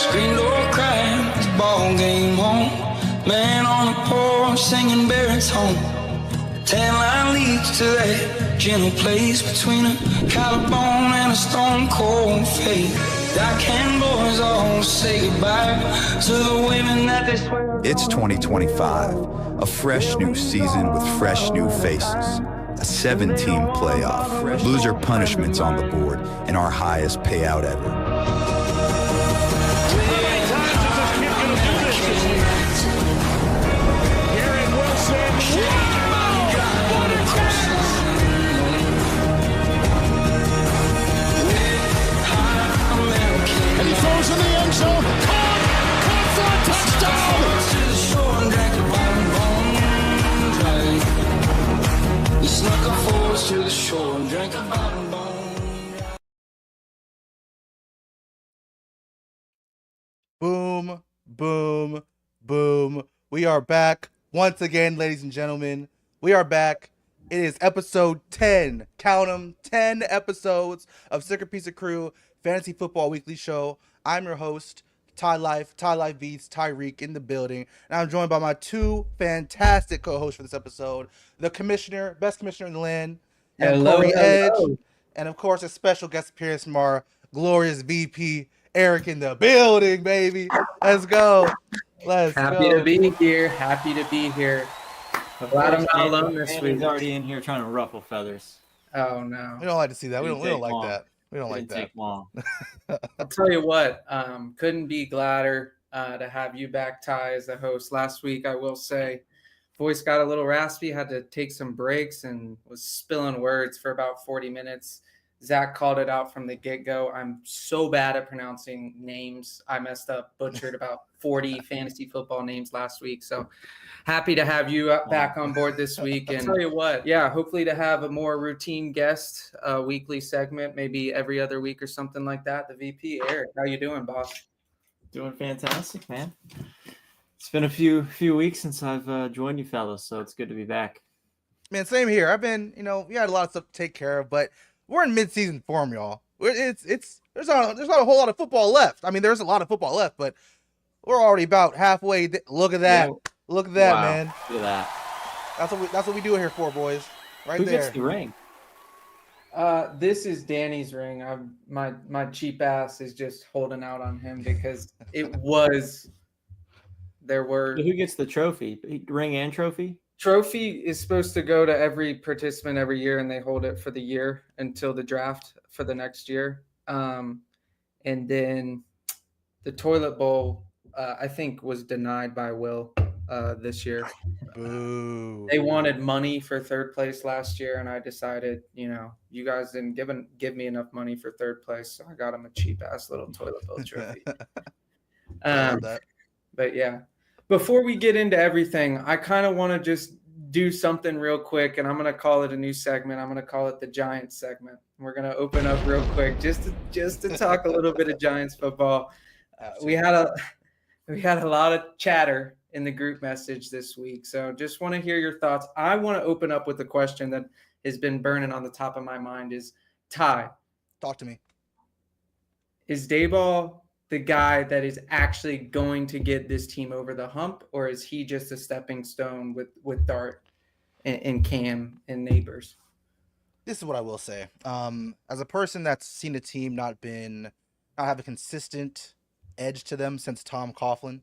Screen door cracked, ball game on. Man on the porch singing baritone. Tan line leads to that gentle place between a collarbone and a stone cold fate. Dock hand boys all say goodbye to the women that they swear. It's 2025, a fresh new season with fresh new faces. A 7-team playoff, loser punishments on the board, and our highest payout ever. And he throws in the end zone. Caught for a touchdown. He snuck up forwards to the shore and drank a bottom bone. Boom, boom, boom. We are back once again, ladies and gentlemen. We are back. It is episode 10. Count them, 10 episodes of Sicker Piece of Crew Fantasy Football Weekly Show. I'm your host, Ty Life Beats, Tyreek in the building. And I'm joined by my two fantastic co-hosts for this episode. The commissioner, best commissioner in the land, and Corey Edge. And of course, a special guest appearance from our glorious VP, Eric in the building, baby. Let's go. Happy to be here. Happy to be here. I'm glad I'm not alone this week. He's already in here trying to ruffle feathers. Oh no. We don't like to see that. We don't like that. We don't like that. Take long. I'll tell you what, couldn't be gladder to have you back, Ty, as the host. Last week, I will say, voice got a little raspy, had to take some breaks and was spilling words for about 40 minutes. Zach called it out from the get-go. I'm so bad at pronouncing names. I messed up, butchered about 40 fantasy football names last week. So happy to have you back on board this week. And I'll tell you what, yeah, hopefully to have a more routine guest weekly segment, maybe every other week or something like that. The VP, Eric, how you doing, boss? Doing fantastic, man. It's been a few weeks since I've joined you fellas, so it's good to be back. Man, same here. I've been, we had a lot of stuff to take care of, but we're in mid-season form, y'all. There's not a whole lot of football left. I mean, there's a lot of football left, but we're already about halfway. Look at that. Look at that, wow. Man. Look at that. That's what we do here for, boys. Right Who there. Who gets the ring? This is Danny's ring. My cheap ass is just holding out on him because there were. Who gets the trophy? Ring and trophy? Trophy is supposed to go to every participant every year, and they hold it for the year until the draft for the next year. And then the toilet bowl, I think, was denied by Will this year. Boo. They wanted money for third place last year, and I decided, you guys didn't give me enough money for third place, so I got him a cheap-ass little toilet bowl trophy. But, yeah. Before we get into everything, I kind of want to just do something real quick, and I'm going to call it a new segment. I'm going to call it the Giants segment. We're going to open up real quick just to talk a little bit of Giants football. We had a lot of chatter in the group message this week, so just want to hear your thoughts. I want to open up with a question that has been burning on the top of my mind is, Ty. Talk to me. Is Daboll the guy that is actually going to get this team over the hump, or is he just a stepping stone with Dart and Cam and Neighbors? This is what I will say. As a person that's seen a team not have a consistent edge to them since Tom Coughlin,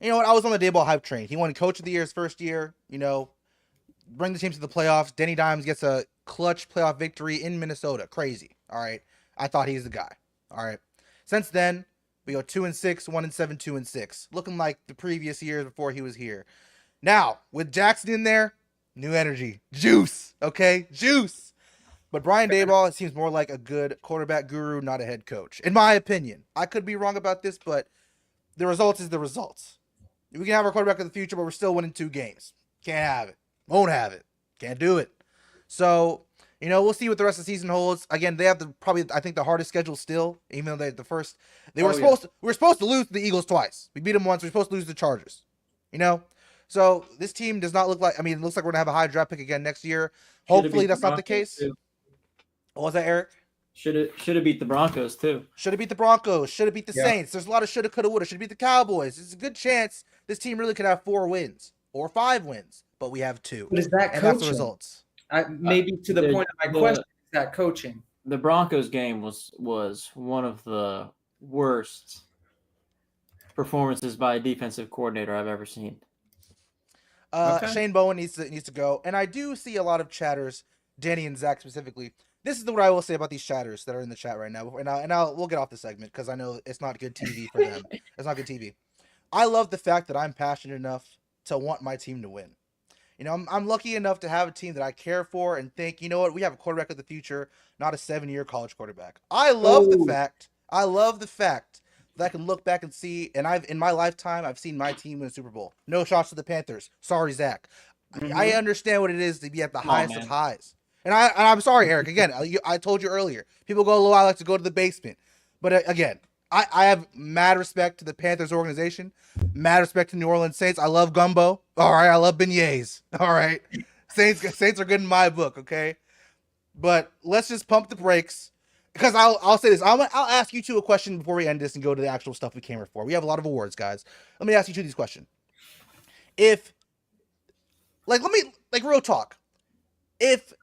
you know what? I was on the Daboll hype train. He won Coach of the Year his first year. Bring the team to the playoffs. Denny Dimes gets a clutch playoff victory in Minnesota. Crazy. All right. I thought he's the guy. All right. Since then, we go 2-6, 1-7, 2-6, looking like the previous years before he was here. Now, with Jackson in there, new energy, juice. Okay, juice. But Brian Daboll, it seems more like a good quarterback guru, not a head coach, in my opinion. I could be wrong about this, but the results is the results. We can have our quarterback of the future, but we're still winning 2 games. Can't have it. Won't have it. Can't do it. So, we'll see what the rest of the season holds. Again, they have I think the hardest schedule still, even though we were supposed to lose to the Eagles twice. We beat them once. We're supposed to lose to the Chargers. So this team does not look like, it looks like we're going to have a high draft pick again next year. Hopefully that's not the case. What was that, Eric? Should have beat the Broncos too. Should have beat the Broncos. Should have beat the Yeah. Saints. There's a lot of shoulda, coulda, woulda. Should have beat the Cowboys. There's a good chance this team really could have 4 wins or 5 wins, but we have 2. But is that And that's the coaching? results. Maybe to the point of my question, is that coaching? The Broncos game was one of the worst performances by a defensive coordinator I've ever seen. Okay. Shane Bowen needs to go. And I do see a lot of chatters, Danny and Zach specifically. This is what I will say about these chatters that are in the chat right now. And we'll get off the segment because I know it's not good TV for them. It's not good TV. I love the fact that I'm passionate enough to want my team to win. You know, I'm lucky enough to have a team that I care for and think, you know what, we have a quarterback of the future, not a 7-year college quarterback. I love the fact that I can look back and see, and in my lifetime, I've seen my team win a Super Bowl. No shots to the Panthers. Sorry, Zach. I understand what it is to be at the highest of highs. And I'm sorry, Eric. Again, I told you earlier. People go low. I like to go to the basement. But again, I have mad respect to the Panthers organization. Mad respect to New Orleans Saints. I love gumbo. All right, I love beignets. All right, Saints are good in my book. Okay, but let's just pump the brakes because I'll say this. I'll ask you two a question before we end this and go to the actual stuff we came here for. We have a lot of awards, guys. Let me ask you two these questions. Real talk. If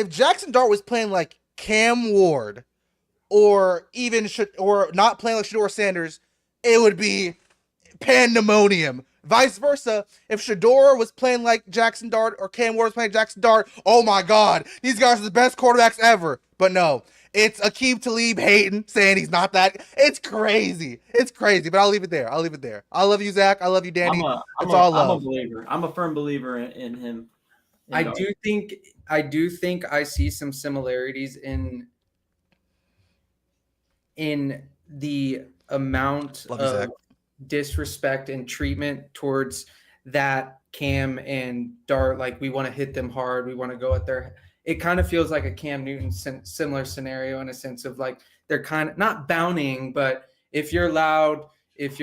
Jackson Dart was playing like Cam Ward, or not playing like Shedeur Sanders, it would be pandemonium. Vice versa, if Shedeur was playing like Jackson Dart or Cam Ward was playing Jackson Dart, oh my God, these guys are the best quarterbacks ever. But no, it's Aqib Talib hating, saying he's not that. It's crazy. But I'll leave it there. I love you, Zach. I love you, Danny. It's all love. I'm a believer. I'm a firm believer in him. I do think I see some similarities in the amount of disrespect and treatment towards that Cam and Dart. Like, we want to hit them hard. We want to go at their. It kind of feels like a Cam Newton similar scenario in a sense of like they're kind of not bounding, but if you're loud, if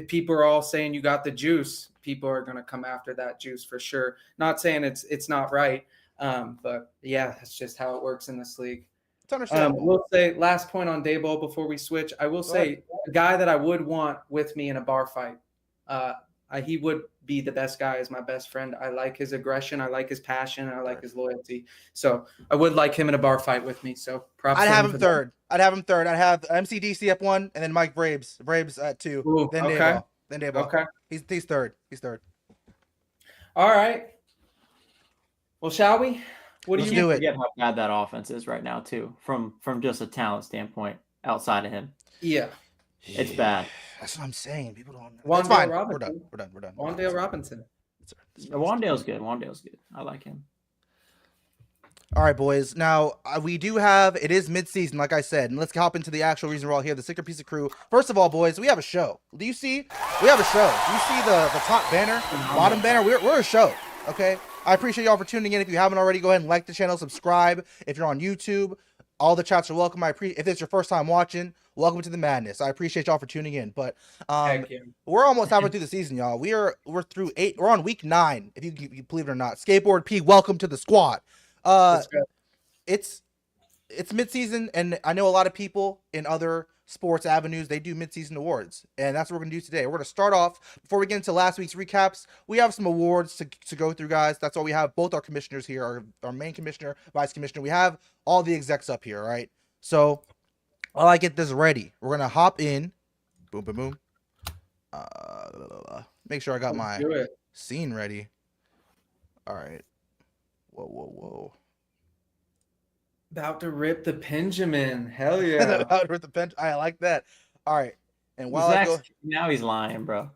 people are all saying you got the juice, people are going to come after that juice for sure. Not saying it's not right, but yeah, that's just how it works in this league. It's understandable. We'll say last point on Daboll before we switch. I will say a guy that I would want with me in a bar fight. He would be the best guy as my best friend. I like his aggression. I like his passion. I like his loyalty. So I would like him in a bar fight with me. So props. I'd have him third. I'd have MCDC at 1, and then Mike Braves at 2. Ooh, then okay. Daboll. Okay. He's third. All right. Well, shall we? Let's do it. Forget how bad that offense is right now, too, from just a talent standpoint outside of him. Yeah. It's bad. That's what I'm saying. People don't know. It's fine. We're done. Wandale Robinson. Wandale's good. I like him. All right, boys. Now, we do have, it is mid-season, like I said, and let's hop into the actual reason we're all here, the Secret Piece of Crew. First of all, boys, we have a show. Do you see? We have a show. Do you see the top banner, bottom banner? We're a show, okay? I appreciate y'all for tuning in. If you haven't already, go ahead and like the channel, subscribe. If you're on YouTube, all the chats are welcome. If it's your first time watching, welcome to the madness. I appreciate y'all for tuning in. But we're almost halfway through the season, y'all. We're through 8. We're on week 9, if you believe it or not. Skateboard P, welcome to the squad. It's mid-season, and I know a lot of people in other sports avenues, they do mid-season awards, and that's what we're gonna do today. We're gonna start off, before we get into last week's recaps, we have some awards to go through, guys. That's why we have both our commissioners here, our main commissioner, vice commissioner. We have all the execs up here, all right? So while I get this ready, we're gonna hop in. Boom, boom, boom. Make sure I got my scene ready. All right. Whoa. About to rip the Benjamin. Hell yeah. About to rip the Benjamin. I like that. All right. And while now he's lying, bro.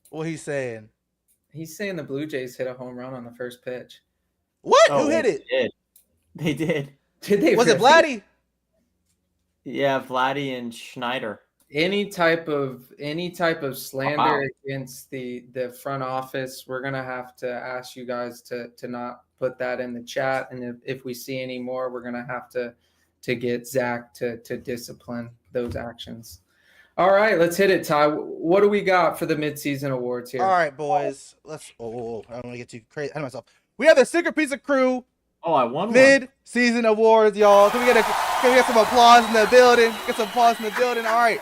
What he's saying? He's saying the Blue Jays hit a home run on the first pitch. What? Who hit it? They did. Did they? Was it Vladdy? Yeah, Vladdy and Schneider. Any type of slander against the front office, we're gonna have to ask you guys to not put that in the chat, and if we see any more, we're gonna have to get Zach to discipline those actions. All right, let's hit it, Ty. What do we got for the midseason awards here? All right, boys. Let's. I don't want to get too crazy ahead of myself. We have the Secret Piece of Crew Oh, I won one. Mid-season awards, y'all. Can we get some applause in the building? Get some applause in the building. All right.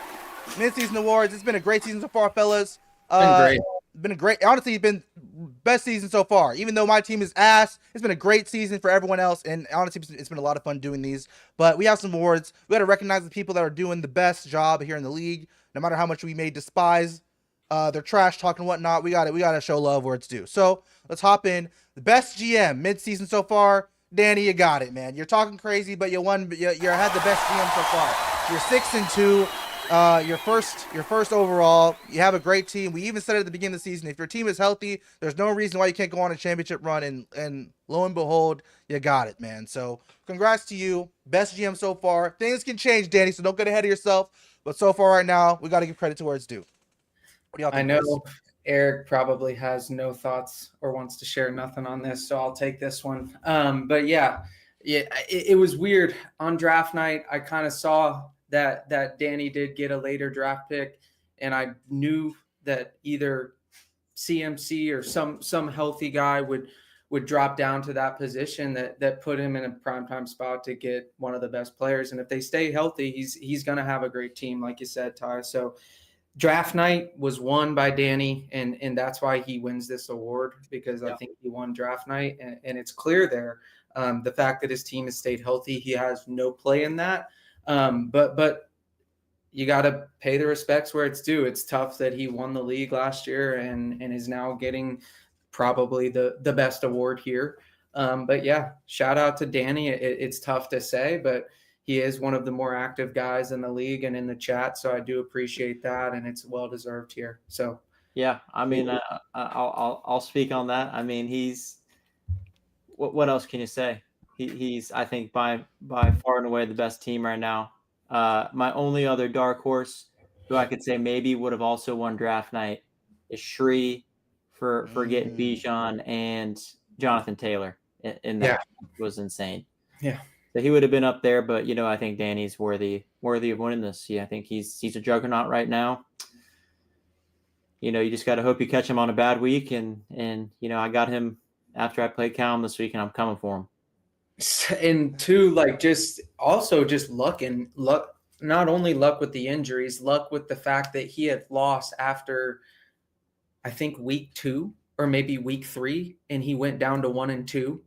Mid-season awards. It's been a great season so far, fellas. Been great. Been a great. Honestly, it's been best season so far. Even though my team is ass, it's been a great season for everyone else. And honestly, it's been a lot of fun doing these. But we have some awards. We got to recognize the people that are doing the best job here in the league. No matter how much we may despise their trash talk and whatnot, we got to show love where it's due. So let's hop in. The best GM mid-season so far. Danny, you got it, man. You're talking crazy, but you won. You had the best GM so far. You're 6-2. Your first overall. You have a great team. We even said it at the beginning of the season. If your team is healthy, there's no reason why you can't go on a championship run. And lo and behold, you got it, man. So congrats to you. Best GM so far. Things can change, Danny, so don't get ahead of yourself. But so far right now, we got to give credit to where it's due. What do y'all think? I know Eric probably has no thoughts or wants to share nothing on this, so I'll take this one. But it was weird on draft night. I kind of saw that Danny did get a later draft pick, and I knew that either CMC or some healthy guy would drop down to that position that put him in a primetime spot to get one of the best players. And if they stay healthy, he's going to have a great team, like you said, Ty. So draft night was won by Danny, and that's why he wins this award, because I think he won draft night, and it's clear there. The fact that his team has stayed healthy, he has no play in that. But you got to pay the respects where it's due. It's tough that he won the league last year and is now getting probably the best award here. But yeah, shout out to Danny. It's tough to say, but he is one of the more active guys in the league and in the chat. So I do appreciate that, and it's well-deserved here. So, yeah, I mean, I'll speak on that. I mean, he's what else can you say? He's I think by far and away the best team right now. My only other dark horse who I could say maybe would have also won draft night is Shree for getting Bijan and Jonathan Taylor in that was insane. Yeah. So he would have been up there, but I think Danny's worthy of winning this. Yeah, I think he's a juggernaut right now. You just got to hope you catch him on a bad week, and I got him after I played Callum this week, and I'm coming for him. And two, just luck, not only luck with the injuries, luck with the fact that he had lost after, I think, week 2 or maybe week 3, and he went down to 1-2.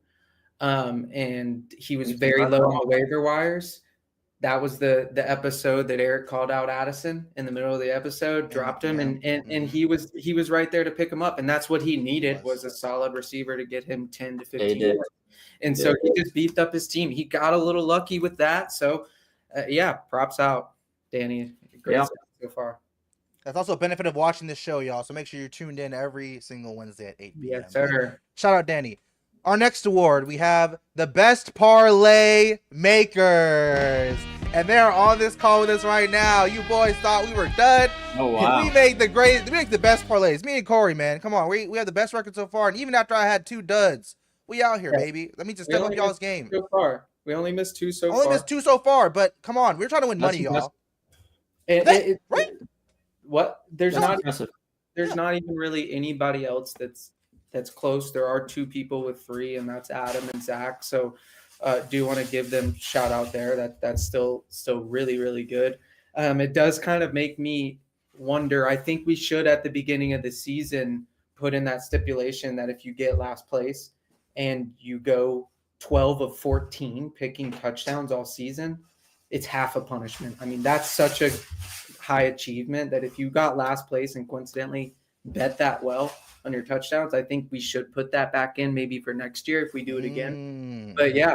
And he was very low on the waiver wires. That was the episode that Eric called out Addison in the middle of the episode, dropped him, and he was right there to pick him up. And that's what he needed, was a solid receiver to get him 10 to 15 yards. And so he just beefed up his team. He got a little lucky with that. So props out, Danny. Great so far. That's also a benefit of watching this show, y'all. So make sure you're tuned in every single Wednesday at 8 p.m. Yes, sir. Shout out, Danny. Our next award, we have the best parlay makers. And they're on this call with us right now. You boys thought we were done. Oh, wow. We make the best parlays. Me and Corey, man. Come on. We have the best record so far. And even after I had 2 duds, we out here, baby. Let me just step up y'all's game. So far. We only missed 2 so far. Only missed 2 so far, but come on. We're trying to win money, y'all. Right? What? There's not even really anybody else that's close. There are 2 people with 3, and that's Adam and Zach. So do want to give them shout out there. That's still really, really good. It does kind of make me wonder. I think we should, at the beginning of the season, put in that stipulation that if you get last place and you go 12 of 14 picking touchdowns all season, it's half a punishment. I mean, that's such a high achievement that if you got last place and coincidentally bet that well on your touchdowns, I think we should put that back in maybe for next year if we do it again. But yeah,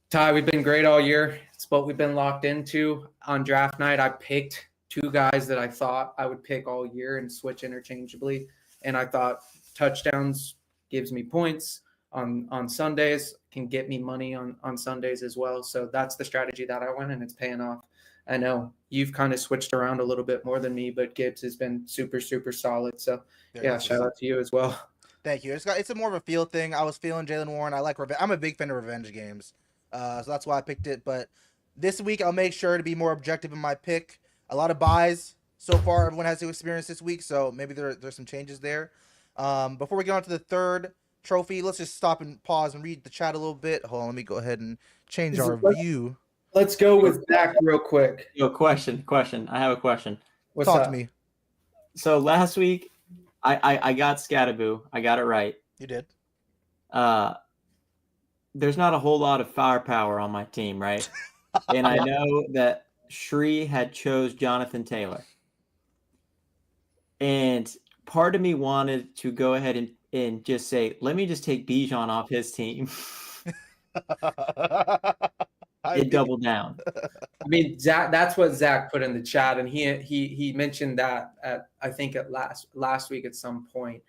Ty, we've been great all year. It's what we've been locked into. On draft night, I picked 2 guys that I thought I would pick all year and switch interchangeably. And I thought touchdowns gives me points on Sundays, can get me money on Sundays as well. So that's the strategy that I went, and it's paying off. I know you've kind of switched around a little bit more than me, but Gibbs has been super, super solid. So shout out to you as well. Thank you. It's a more of a feel thing. I was feeling Jaylen Warren. I like revenge. I'm a big fan of revenge games. So that's why I picked it. But this week I'll make sure to be more objective in my pick. A lot of buys so far everyone has to experience this week, so maybe there's some changes there. Before we get on to the third trophy. Let's just stop and pause and read the chat a little bit. Hold on, let me go ahead and change our view. Let's go with Zach real quick. Yo, question. I have a question. What's Talk up? to me. So last week, I got Scatterboo. I got it right. You did. There's not a whole lot of firepower on my team, right? And I know that Shree had chose Jonathan Taylor. And part of me wanted to go ahead and just say, let me just take Bijan off his team and double down. I mean, Zach, that's what Zach put in the chat, and he mentioned that at I think at last week at some point.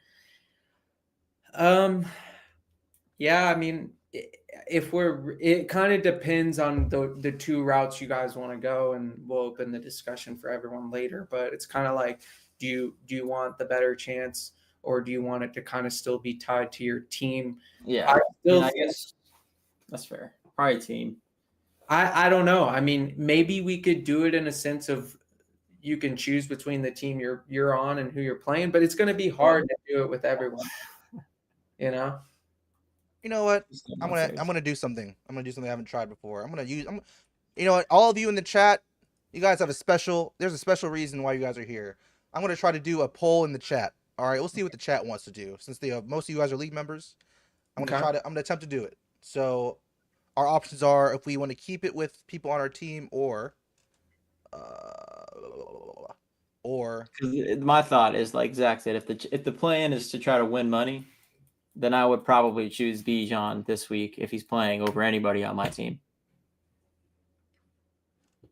Yeah, I mean, it kind of depends on the two routes you guys want to go, and we'll open the discussion for everyone later. But it's kind of like, do you want the better chance, or do you want it to kind of still be tied to your team? Yeah, I guess that's fair. Probably team. I don't know. I mean, maybe we could do it in a sense of you can choose between the team you're on and who you're playing, but it's going to be hard to do it with everyone. You know. You know what? I'm gonna do something. I'm gonna do something I haven't tried before. You know what? All of you in the chat, you guys have there's a special reason why you guys are here. I'm gonna try to do a poll in the chat. All right, we'll see what the chat wants to do. Since most of you guys are league members, I'm gonna attempt to do it. So our options are if we want to keep it with people on our team or my thought is, like Zach said, if the plan is to try to win money, then I would probably choose Bijan this week if he's playing over anybody on my team.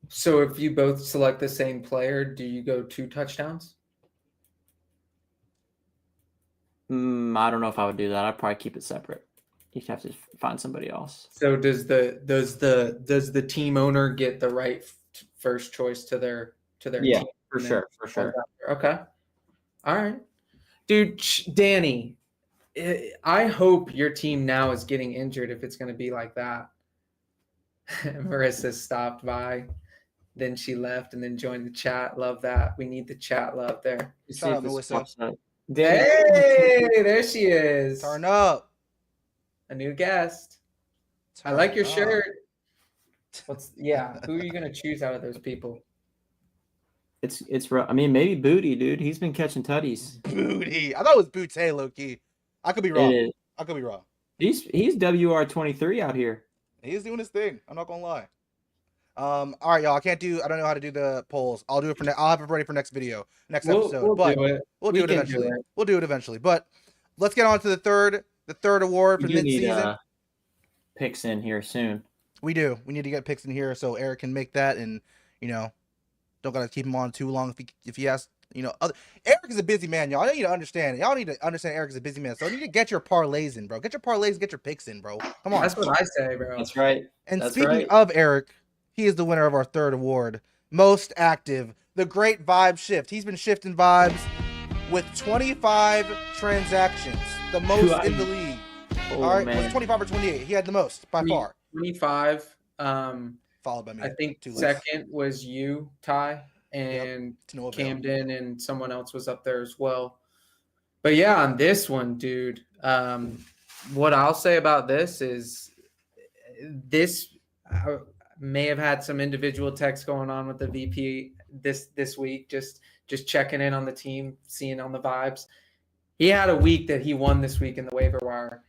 So if you both select the same player, do you go 2 touchdowns? I don't know if I would do that. I'd probably keep it separate. You'd have to find somebody else. So does the team owner get the right first choice to their yeah, team? For sure. Okay. All right. Dude, Danny, I hope your team now is getting injured if it's going to be like that. Marissa stopped by, then she left and then joined the chat. Love that. We need the chat love there. Shout out, Melissa. Hey, there she is. Turn up. A new guest. I like your shirt. Who are you going to choose out of those people? It's rough. I mean, maybe Booty, dude. He's been catching tutties. Booty. I thought it was Booty, low-key. I could be wrong. He's WR23 out here. He's doing his thing. I'm not gonna lie. All right, y'all. I don't know how to do the polls. I'll do it I'll have it ready for next episode. We'll do it eventually. We'll do it eventually. But let's get on to the third award for mid-season. Picks in here soon. We do. We need to get picks in here so Eric can make that, and don't gotta keep him on too long if he has. Eric is a busy man, y'all. I need to understand. Y'all need to understand Eric is a busy man. So you need to get your parlays in, bro. Get your parlays, get your picks in, bro. Come on. That's what I say, bro. That's right. And speaking of Eric, he is the winner of our third award, most active, the great vibe shift. He's been shifting vibes with 25 transactions, the most in the league. All right, was it 25 or 28? He had the most by far. 25. Followed by me. I think second was you, Ty. And Camden and someone else was up there as well. But yeah, on this one, dude, what I'll say about this is this may have had some individual texts going on with the VP this week, just checking in on the team, seeing on the vibes. He had a week that he won this week in the waiver wire.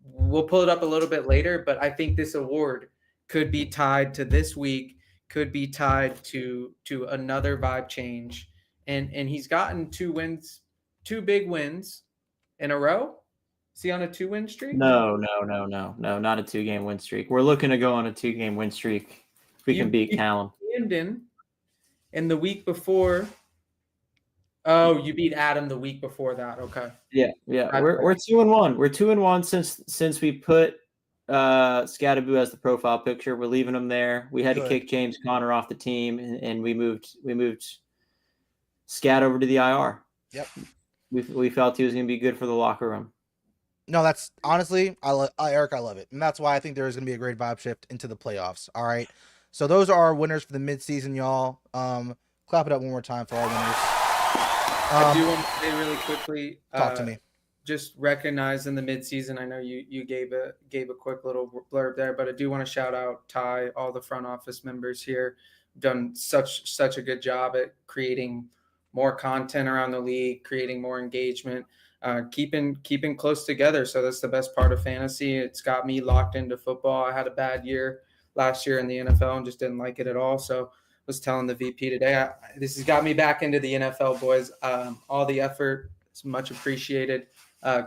We'll pull it up a little bit later, but I think this award could be tied to this week, could be tied to another vibe change. And he's gotten 2 big wins in a row. Is he on a 2-win streak? No, not a 2-game win streak. We're looking to go on a 2-game win streak if we can beat Callum. Camden, and the week before. Oh, you beat Adam the week before that. Okay. Yeah. We're 2-1. We're 2-1 since we put Scatterboo as the profile picture. We're leaving him there. We had to kick James Conner off the team, and we moved Scat over to the IR. Yep. We felt he was going to be good for the locker room. No, that's honestly, Eric, I love it, and that's why I think there is going to be a great vibe shift into the playoffs. All right, so those are our winners for the midseason, y'all. Clap it up one more time for our winners. I do want to say really quickly. Talk to me. just recognizing the midseason. I know you gave a quick little blurb there, but I do want to shout out Ty, all the front office members here, done such a good job at creating more content around the league, creating more engagement, keeping close together. So that's the best part of fantasy. It's got me locked into football. I had a bad year last year in the NFL and just didn't like it at all. So I was telling the VP today, this has got me back into the NFL, boys. All the effort is much appreciated.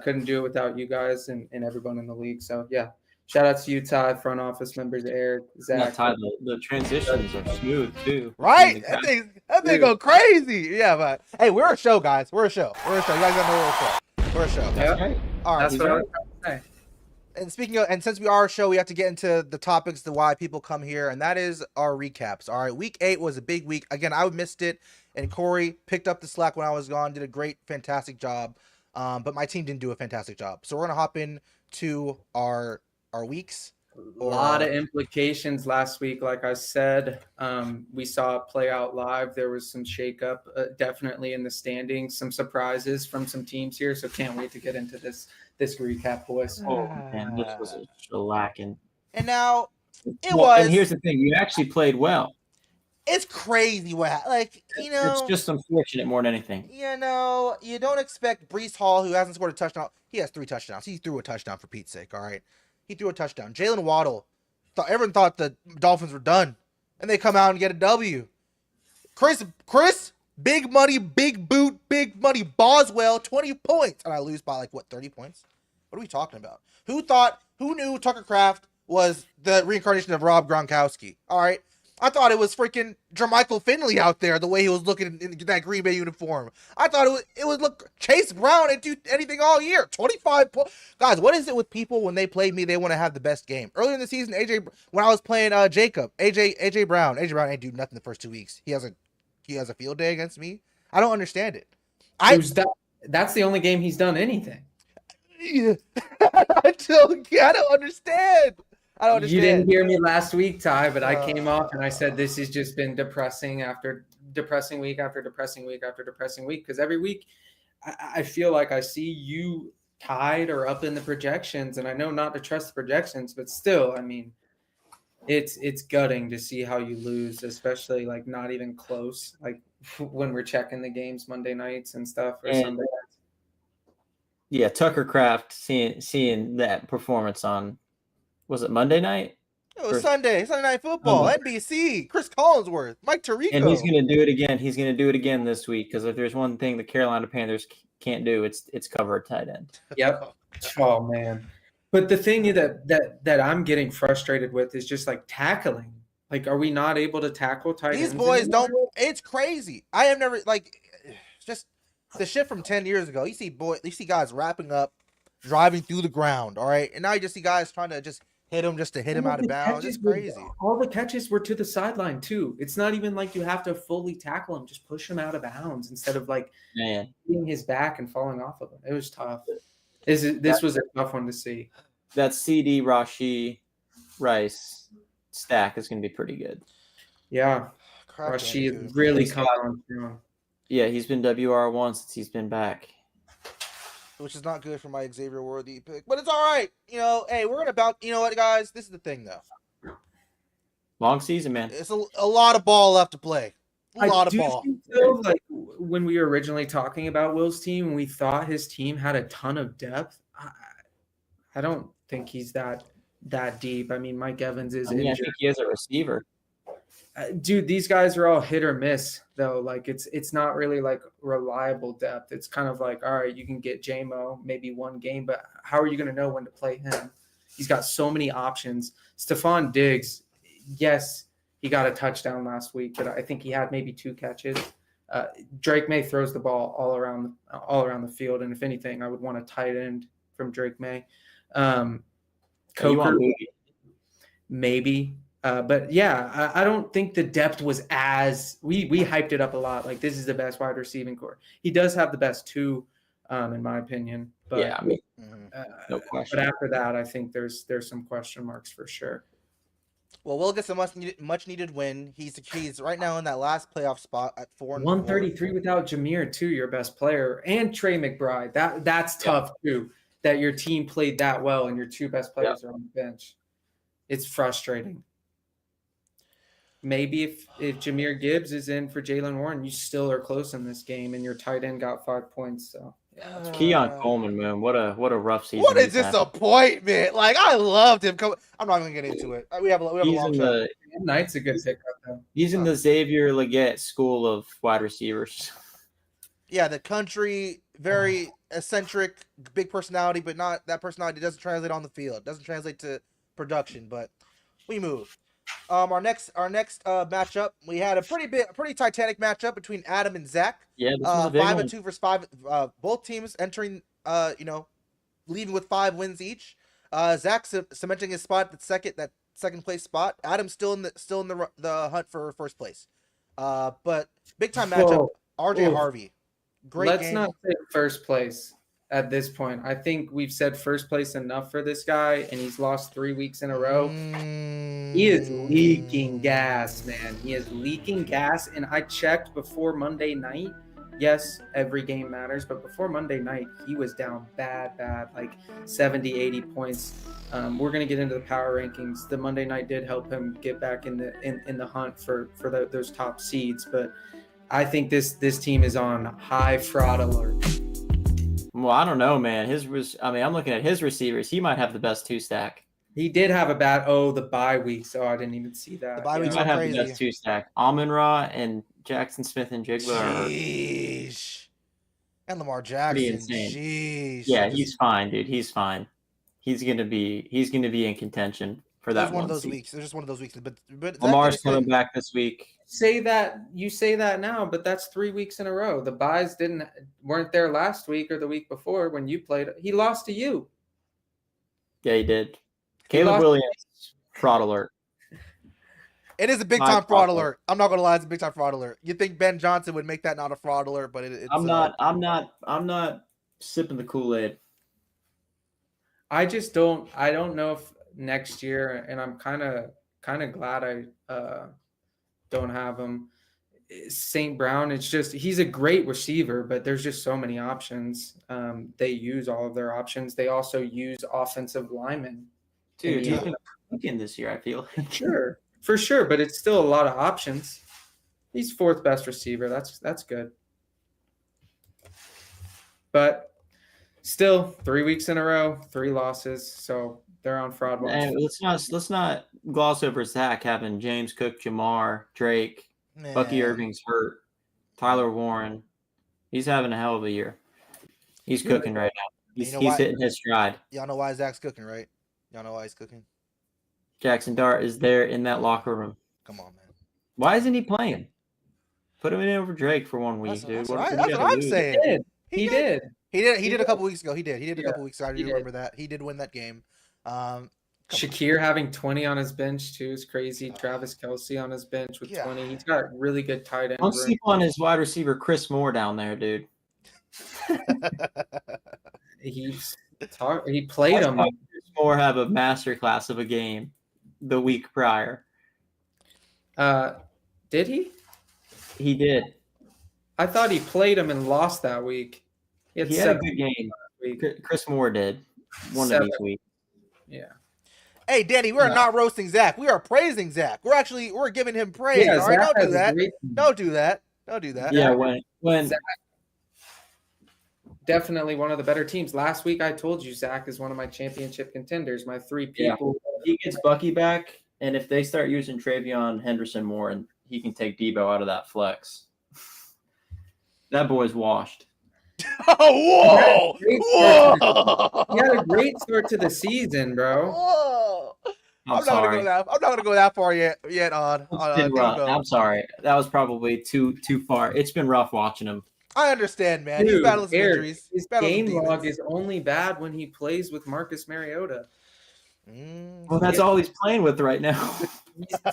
Couldn't do it without you guys and everyone in the league. So yeah, shout out to you, Ty, front office members, Eric, Zach. Ty, the transitions are smooth too. Right? That thing go crazy. Yeah, but hey, we're a show, guys. We're a show. You guys gotta know we're a show. We're a show. Yep. Right. All right. That's what I was trying to say. And speaking of, and since we are a show, we have to get into the topics, the why people come here, and that is our recaps. All right, week 8 was a big week. Again, I missed it, and Corey picked up the slack when I was gone, did a great, fantastic job. But my team didn't do a fantastic job. So we're gonna hop into our weeks. A lot of implications last week. Like I said, we saw it play out live. There was some shakeup, definitely in the standings, some surprises from some teams here. So can't wait to get into this recap, boys. Oh man, this was a shellacking. And now And here's the thing: you actually played well. It's crazy what, It's just unfortunate more than anything. You don't expect Breece Hall, who hasn't scored a touchdown. He has 3 touchdowns. He threw a touchdown for Pete's sake. All right, he threw a touchdown. Jalen Waddle, everyone thought the Dolphins were done, and they come out and get a W. Chris, big money, big boot, big money. Boswell, 20 points, and I lose by 30 points. What are we talking about? Who knew Tucker Kraft was the reincarnation of Rob Gronkowski? All right. I thought it was freaking Jermichael Finley out there, the way he was looking in that Green Bay uniform. I thought it was look Chase Brown and do anything all year. 25 points. Guys, what is it with people when they play me, they want to have the best game? Earlier in the season, when I was playing AJ Brown ain't do nothing the first 2 weeks. He has a field day against me. I don't understand it. That's the only game he's done anything. Yeah. I don't understand. You didn't hear me last week, Ty, but I came off and I said this has just been depressing after depressing week after depressing week after depressing week. Because every week I feel like I see you tied or up in the projections, and I know not to trust the projections, but still, I mean, it's gutting to see how you lose, especially not even close. When we're checking the games Monday nights and stuff or Sunday nights. Yeah, Tucker Kraft seeing that performance on. Was it Monday night? It was Sunday Night Football, NBC, Chris Collinsworth, Mike Tirico. And he's going to do it again. He's going to do it again this week, because if there's one thing the Carolina Panthers can't do, it's cover a tight end. Yep. Oh, man. But the thing that I'm getting frustrated with is just tackling. Are we not able to tackle tight ends? These boys don't. It's crazy. I have never just the shit from 10 years ago. You see guys wrapping up, driving through the ground. All right, and now you just see guys trying to just hit him just to hit him out of bounds. It's crazy. All the catches were to the sideline too. It's not even you have to fully tackle him. Just push him out of bounds instead of hitting his back and falling off of him. It was tough. This was a tough one to see. That CD Rashee Rice stack is going to be pretty good. Yeah, Rashee really caught on strong. Yeah, he's been WR1 since he's been back. Which is not good for my Xavier Worthy pick, but it's all right. Hey, we're gonna you know what, guys? This is the thing, though. Long season, man. It's a lot of ball left to play. A lot of ball. When we were originally talking about Will's team, we thought his team had a ton of depth. I don't think he's that deep. I mean, Mike Evans is injured. I think he is a receiver. Dude, these guys are all hit or miss, though. It's not really reliable depth. It's kind of all right, you can get J-Mo maybe one game, but how are you going to know when to play him? He's got so many options. Stephon Diggs, yes, he got a touchdown last week, but I think he had maybe 2 catches. Drake May throws the ball all around the field, and if anything, I would want a tight end from Drake May. Coker, maybe. But yeah, I don't think the depth was as we hyped it up a lot. This is the best wide receiving core. He does have the best 2, in my opinion. But yeah, I mean, no question. But after that, I think there's some question marks for sure. Well, we'll get some much needed win. He's right now in that last playoff spot at 4-4. 133 without Jameer too, your best player, and Trey McBride. That's tough too. That your team played that well and your two best players are on the bench. It's frustrating. Maybe if Jahmyr Gibbs is in for Jalen Warren, you still are close in this game, and your tight end got 5 points. So Keon Coleman, man, what a rough season. What a disappointment! Like I loved him. I'm not even gonna get into it. We have a long shot. Knight's a good pickup though. He's in the Xavier Legette school of wide receivers. Yeah, the country, very eccentric, big personality, but not that personality doesn't translate on the field. Doesn't translate to production. But we move. Our next matchup, we had a pretty titanic matchup between Adam and Zach. Yeah, this was a big 5-2 versus 5. Both teams entering, leaving with 5 wins each. Zach cementing his spot at that second place spot. Adam's still in the hunt for first place. But big time matchup. RJ Harvey, great. Let's game. not say first place at this point. I think we've said first place enough for this guy, and he's lost 3 weeks in a row. He is leaking gas, man. He is leaking gas, and I checked before Monday night. Yes, every game matters, but before Monday night, he was down bad, like 70, 80 points. We're going to get into the power rankings. The Monday night did help him get back in the hunt for those top seeds, but I think this team is on high fraud alert. Well, I don't know, man. I'm looking at his receivers. He might have the best 2-stack. He did have a bad the bye week, so I didn't even see that. The bye weeks He might are have crazy. the best 2-stack. Amon-Ra and Jackson Smith and Jigba are Jeez. And Lamar pretty Jackson. insane. Jeez. Yeah, he's fine, dude. He's fine. He's gonna be in contention for that one of those seed. weeks. There's just one of those weeks. But Lamar's coming back this week. You say that now, but that's 3 weeks in a row. The buys weren't there last week or the week before when you played. He lost to you. Yeah, he did. Caleb Williams, fraud alert. It is a big time fraud alert. I'm not gonna lie, it's a big time fraud alert. You think Ben Johnson would make that not a fraud alert, but it's I'm not sipping the Kool-Aid. I don't know if next year, and I'm kind of glad I don't have him. St. Brown, it's just he's a great receiver, but there's just so many options. They use all of their options. They also use offensive linemen. Dude, he's been cooking this year, I feel. Sure, for sure, but it's still a lot of options. He's fourth best receiver. That's good. But still, 3 weeks in a row, 3 losses. So they're on fraud watch. And let's not gloss over Zach having James Cook, Jamar, Drake, Bucky Irving's hurt, Tyler Warren. He's having a hell of a year. He's cooking right now. He's hitting his stride. Y'all know why Zach's cooking, right? Y'all know why he's cooking? Jackson Dart is there in that locker room. Come on, man. Why isn't he playing? Put him in over Drake for 1 week, dude. That's what I'm saying. He did. He did a couple weeks ago. He did a couple weeks ago. I do remember that. He did win that game. Shakir having 20 on his bench too is crazy. Travis Kelce on his bench with 20. He's got really good tight end. Don't sleep on his wide receiver Chris Moore down there, dude. He played him. Chris Moore have a masterclass of a game the week prior. Did he? He did. I thought he played him and lost that week. He had a good game. Chris Moore did one of these weeks. Yeah. Hey, Danny, we're not roasting Zach. We are praising Zach. We're giving him praise. Yeah, all right, Zach don't do that. Don't do that. Yeah, when Zach, definitely one of the better teams. Last week I told you Zach is one of my championship contenders. My 3 people. He gets Bucky back, and if they start using Travion Henderson more, and he can take Debo out of that flex, that boy's washed. Oh, whoa! He had a great start to the season, bro. Whoa! I'm sorry. I'm not gonna go that far yet. On I'm sorry. That was probably too far. It's been rough watching him. I understand, man. Dude, He's battling some injuries. His game log is only bad when he plays with Marcus Mariota. Well, that's all he's playing with right now.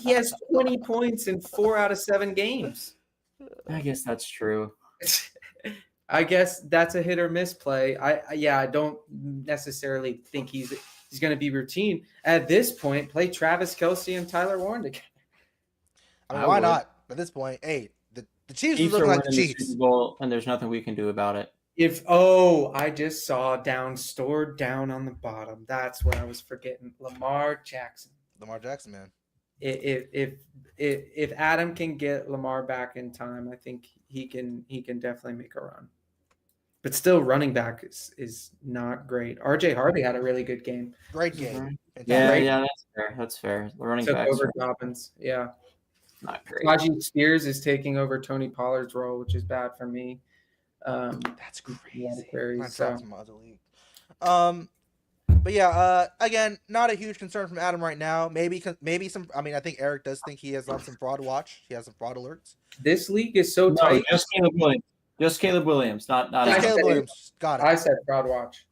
He has 20 points in 4 out of 7 games. I guess that's true. I guess that's a hit or miss play. I don't necessarily think he's he's going to be routine. At this point, play Travis Kelce and Tyler Warren together. I mean, why not? At this point, hey, the Chiefs Chiefs look are like the winning the Chiefs. Super Bowl, and there's nothing we can do about it. I just saw stored down on the bottom. That's what I was forgetting. Lamar Jackson. Lamar Jackson, man. If Adam can get Lamar back in time, I think he can definitely make a run. But still, running back is not great. RJ Harvey had a really good game. Great game. Yeah, that's fair. Running Took back over Dobbins. Yeah. Not great. Najee Spears is taking over Tony Pollard's role, which is bad for me. That's crazy. So. From other league. But yeah, again, not a huge concern from Adam right now. Maybe some. I mean, I think Eric does think he has on some fraud watch. He has some fraud alerts. This league is so tight. Just Caleb Williams. Just Caleb Williams, not Caleb Williams. Got it. I said fraud watch.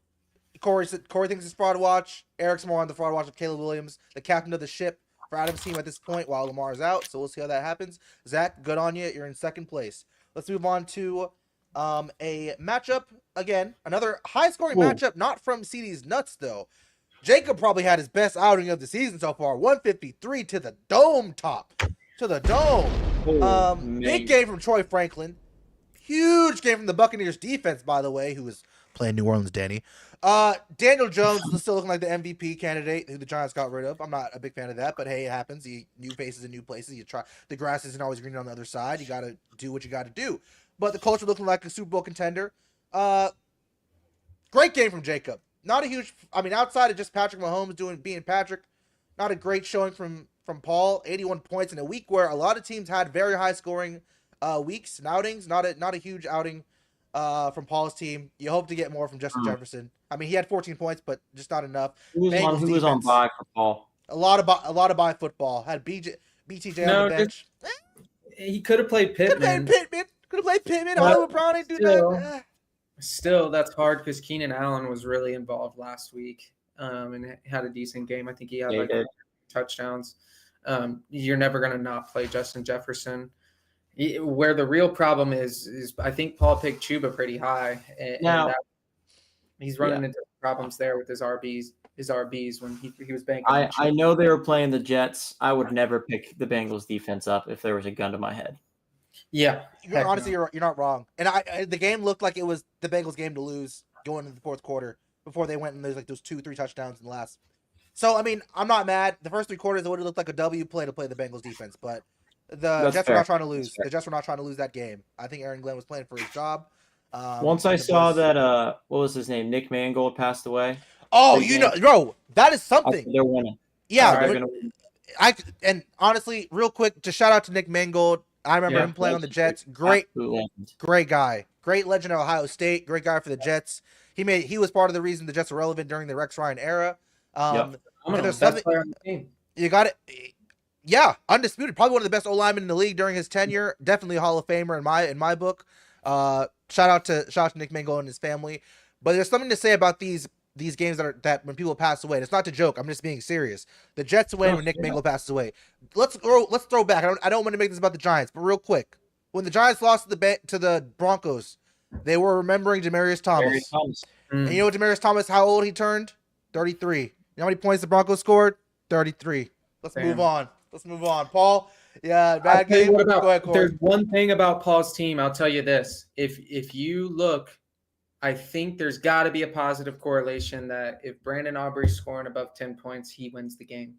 Corey thinks it's fraud watch. Eric's more on the fraud watch of Caleb Williams, the captain of the ship for Adam's team at this point while Lamar's out. So we'll see how that happens. Zach, good on you. You're in second place. Let's move on to a matchup. Again, another high-scoring matchup, not from CD's nuts, though. Jacob probably had his best outing of the season so far. 153 to the dome top. To the dome. Big game from Troy Franklin. Huge game from the Buccaneers defense, by the way, who was playing New Orleans, Danny. Daniel Jones is still looking like the MVP candidate who the Giants got rid of. I'm not a big fan of that, but hey, it happens. New faces in new places. You try. The grass isn't always green on the other side. You got to do what you got to do. But the Colts are looking like a Super Bowl contender. Great game from Jacob. Not a huge. I mean, outside of just Patrick Mahomes being Patrick, not a great showing from Paul. 81 points in a week where a lot of teams had very high scoring weeks and outings. Not a huge outing from Paul's team. You hope to get more from Justin Jefferson. I mean, he had 14 points, but just not enough. Who was on bye for Paul? A lot of bye football. Had BTJ on the bench. He could have played Pittman. Could have played Pittman. Oliver Brown ain't do that. Still, that's hard because Keenan Allen was really involved last week and had a decent game. I think he had touchdowns. You're never going to not play Justin Jefferson. Where the real problem is I think Paul picked Chuba pretty high. And he's running into problems there with his RBs when he was banking. I know they were playing the Jets. I would never pick the Bengals defense up if there was a gun to my head. Yeah. Honestly, you're not wrong. And the game looked like it was the Bengals' game to lose going into the fourth quarter before they went and there's like those 2-3 touchdowns in the last. So, I mean, I'm not mad. The first 3 quarters, it would have looked like a W play to play the Bengals defense, but the Jets were not trying to lose. The Jets were not trying to lose that game. I think Aaron Glenn was playing for his job. Once I saw that, what was his name? Nick Mangold passed away. Oh, bro, that is something. They're winning. Yeah. And honestly, real quick, just shout out to Nick Mangold. I remember him playing on the Jets. Great guy. Great legend at Ohio State. Great guy for the Jets. He was part of the reason the Jets were relevant during the Rex Ryan era. There's something player on the team. You got it. Yeah, undisputed. Probably one of the best O-linemen in the league during his tenure. Definitely a Hall of Famer in my book. Shout out to Nick Mangold and his family. But there's something to say about these games that when people pass away. And it's not to joke. I'm just being serious. The Jets win when Nick Mangold passes away. Let's throw back. I don't want to make this about the Giants, but real quick, when the Giants lost to the Broncos, they were remembering Demaryius Thomas. And you know what Demaryius Thomas? How old he turned? 33. You know how many points the Broncos scored? 33. Let's move on. Paul. Yeah, bad game. Go ahead, Corey. There's one thing about Paul's team. I'll tell you this: if you look. I think there's got to be a positive correlation that if Brandon Aubrey's scoring above 10 points, he wins the game.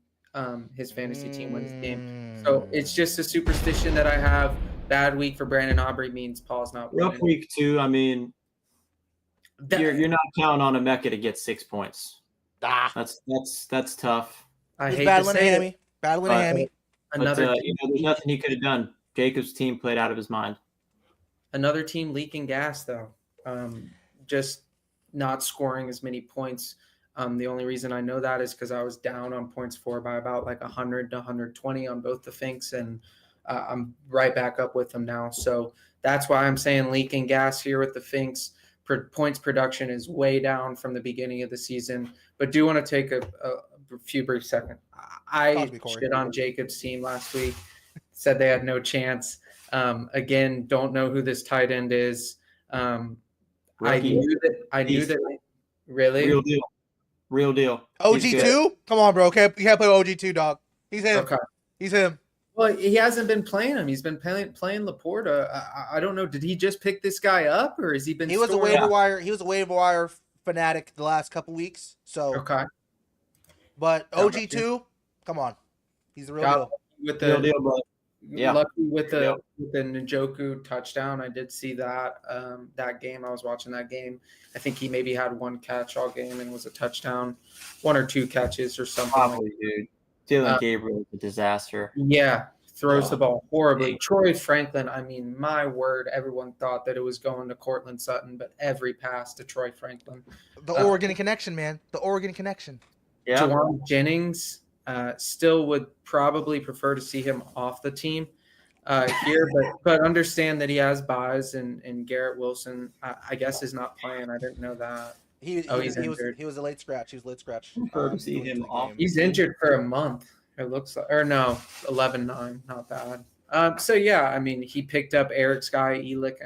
His fantasy team wins the game. So it's just a superstition that I have. Bad week for Brandon Aubrey means Paul's not winning. Rough week too. I mean, you're not counting on Emeka to get 6 points. That's tough. I hate to say it. Battling a hammy. There's nothing he could have done. Jacob's team played out of his mind. Another team leaking gas though. Just not scoring as many points. The only reason I know that is because I was down on points for by about like 100 to 120 on both the Finks, and I'm right back up with them now. So that's why I'm saying leaking gas here with the Finks. Points production is way down from the beginning of the season, but do want to take a few brief seconds. I shit on Jacob's team last week, said they had no chance. Again, don't know who this tight end is. I knew that. Really? Real deal. Real deal. OG He's good. 2? Come on, bro. You can't play OG 2, dog. He's him. Okay. He's him. Well, he hasn't been playing him. He's been playing Laporta. I don't know. Did he just pick this guy up, or has he been? He was a waiver wire. He was a waiver wire fanatic the last couple weeks. So Okay. But OG 2, come on. He's the real deal. With Real the deal, bro. Yeah. lucky with the Njoku touchdown. I did see that that game. I was watching that game. I think he maybe had one catch all game and was a touchdown, 1 or 2 catches or something. Probably, dude. Dylan Gabriel is a disaster. Yeah, throws the ball horribly. Troy Franklin, I mean, my word, everyone thought that it was going to Cortland Sutton, but every pass to Troy Franklin. The Oregon connection, man. The Oregon connection. Yeah. Juwan Jennings still would probably prefer to see him off the team here, but understand that he has buys, and Garrett Wilson, I guess, is not playing. I didn't know that. He was a late scratch. He was late scratch. See him off. He's injured for a month. It looks like, or no, 11-9, not bad. So yeah, I mean, he picked up Eric's guy, Elick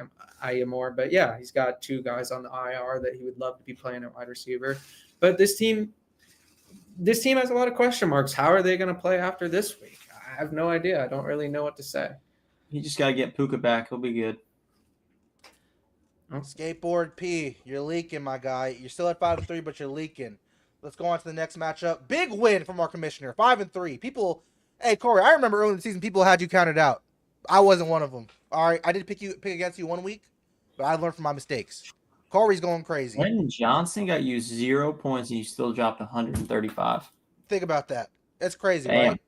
Ayamor, but yeah, he's got 2 guys on the IR that he would love to be playing at wide receiver. But this team has a lot of question marks. How are they going to play after this week? I have no idea. I don't really know what to say. You just got to get Puka back. He'll be good. Skateboard P, you're leaking, my guy. You're still at 5-3, but you're leaking. Let's go on to the next matchup. Big win from our commissioner, 5-3. People, hey Corey, I remember early in the season people had you counted out. I wasn't one of them. All right, I did pick against you 1 week, but I learned from my mistakes. Corey's going crazy. Quentin Johnson got you 0 points and you still dropped 135. Think about that. That's crazy, Damn. right?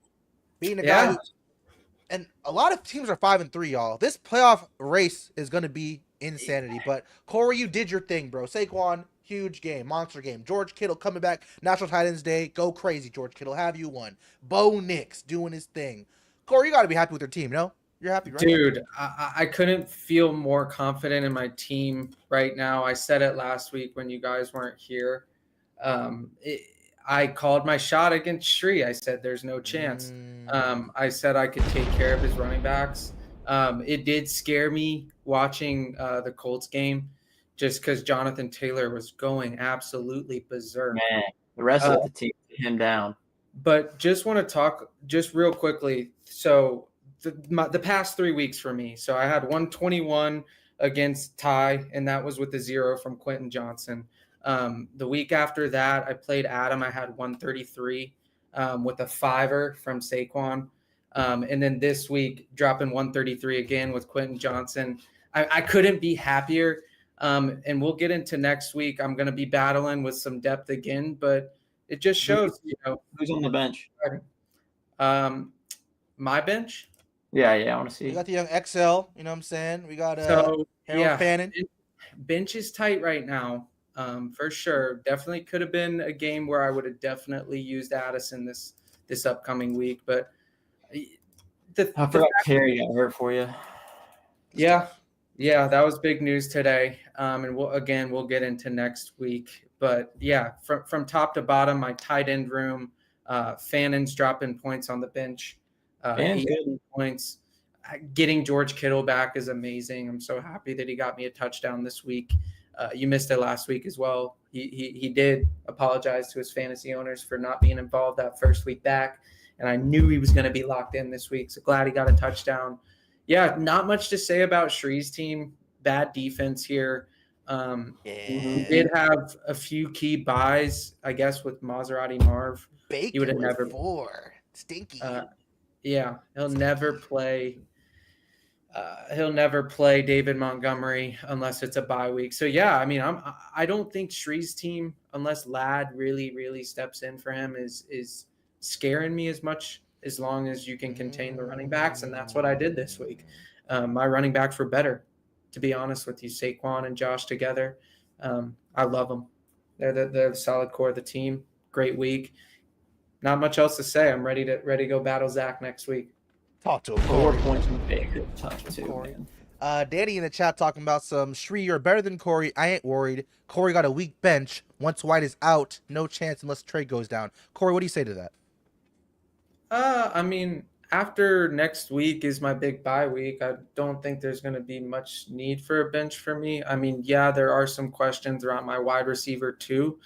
Being a guy who, and a lot of teams are 5-3, y'all. This playoff race is going to be insanity. But Corey, you did your thing, bro. Saquon, huge game, monster game. George Kittle coming back, National Tight Ends Day. Go crazy, George Kittle. Have you won? Bo Nix doing his thing. Corey, you got to be happy with your team, no? You're happy, right? Dude, I couldn't feel more confident in my team right now. I said it last week when you guys weren't here. I called my shot against Shree. I said there's no chance. I said I could take care of his running backs. It did scare me watching the Colts game just because Jonathan Taylor was going absolutely berserk. Man, the rest of the team put him down. But just want to talk just real quickly. So the past 3 weeks for me. So I had 121 against Ty, and that was with the 0 from Quentin Johnson. The week after that, I played Adam. I had 133 with a 5er from Saquon. And then this week, dropping 133 again with Quentin Johnson. I couldn't be happier. And we'll get into next week. I'm going to be battling with some depth again, but it just shows, Who's on the bench? My bench. Yeah, I want to see. We got the young XL, you know what I'm saying? We got So Harold Fannin. Bench is tight right now, for sure. Definitely could have been a game where I would have definitely used Addison this upcoming week, but I forgot Terry got hurt for you. Yeah, that was big news today. And we'll get into next week. But yeah, from top to bottom, my tight end room, Fannon's dropping points on the bench. 8 points. Getting George Kittle back is amazing. I'm so happy that he got me a touchdown this week. You missed it last week as well. He did apologize to his fantasy owners for not being involved that first week back, and I knew he was going to be locked in this week. So glad he got a touchdown. Yeah, not much to say about Shree's team. Bad defense here. He did have a few key buys, I guess, with Maserati Marv. Bacon he would have never 4. Stinky. Yeah, he'll never play. He'll never play David Montgomery unless it's a bye week. So yeah, I mean, I don't think Shree's team, unless Ladd really steps in for him, is scaring me as much as long as you can contain the running backs, and that's what I did this week. My running backs were better, to be honest with you. Saquon and Josh together, I love them. They're the solid core of the team. Great week. Not much else to say. I'm ready to go battle Zach next week. Talk to him. 4 points from Baker. Tough too, man. Danny in the chat talking about some Shree, you're better than Corey. I ain't worried. Corey got a weak bench. Once White is out, no chance unless trade goes down. Corey, what do you say to that? I mean, after next week is my big bye week. I don't think there's going to be much need for a bench for me. I mean, yeah, there are some questions around my wide receiver too.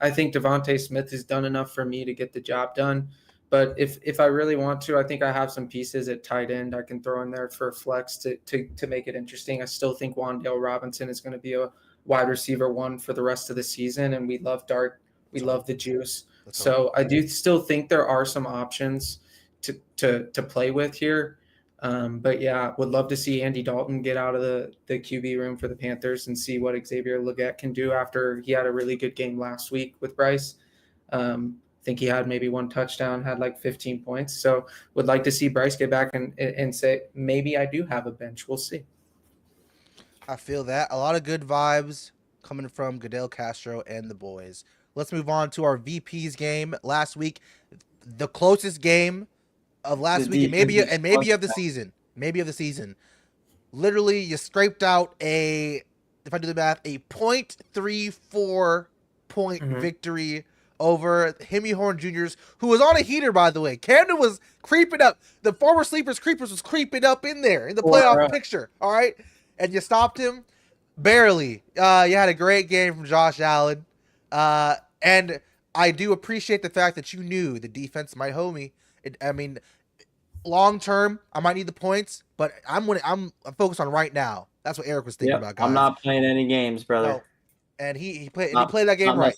I think Devontae Smith has done enough for me to get the job done. But if I really want to, I think I have some pieces at tight end I can throw in there for flex to make it interesting. I still think Wan'Dale Robinson is going to be a wide receiver 1 for the rest of the season, and we love Dart. We love the juice. So I do still think there are some options to play with here. But yeah, would love to see Andy Dalton get out of the QB room for the Panthers and see what Xavier Legette can do after he had a really good game last week with Bryce. I think he had maybe 1 touchdown, had like 15 points. So would like to see Bryce get back and say, maybe I do have a bench. We'll see. I feel that. A lot of good vibes coming from Goodell Castro and the boys. Let's move on to our VP's game last week. The closest game of last week, and maybe of the season. Maybe of the season. Literally, you scraped out if I do the math, a 0.34 point victory over Hemi Horn Jr.'s, who was on a heater, by the way. Camden was creeping up. The former Sleepers Creepers was creeping up in there in the playoff picture. All right. And you stopped him barely. You had a great game from Josh Allen. And I do appreciate the fact that you knew the defense might hold me. Long term, I might need the points, but I'm focused on right now. That's what Eric was thinking about, guys. I'm not playing any games, brother. No. And he played that game right.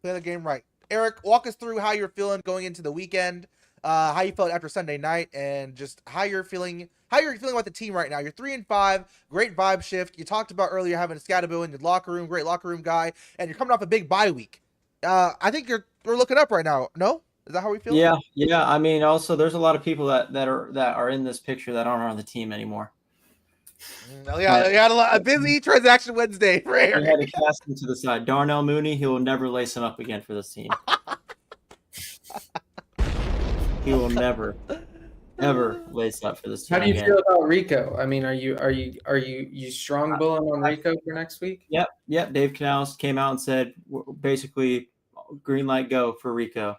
Play the game right. Eric, walk us through how you're feeling going into the weekend, how you felt after Sunday night, and just how you're feeling about the team right now. You're 3-5, great vibe shift. You talked about earlier having a Scatterbill in your locker room, great locker room guy, and you're coming off a big bye week. I think we're looking up right now. No? Is that how we feel? Yeah. I mean, also there's a lot of people that are in this picture that aren't on the team anymore. Yeah, you had a busy transaction Wednesday for Eric. We had to cast him to the side. Darnell Mooney, he will never lace him up again for this team. He will never, ever lace up for this team. How do you feel about Rico? I mean, are you strong bulling on Rico for next week? Yep. Dave Canales came out and said basically green light go for Rico.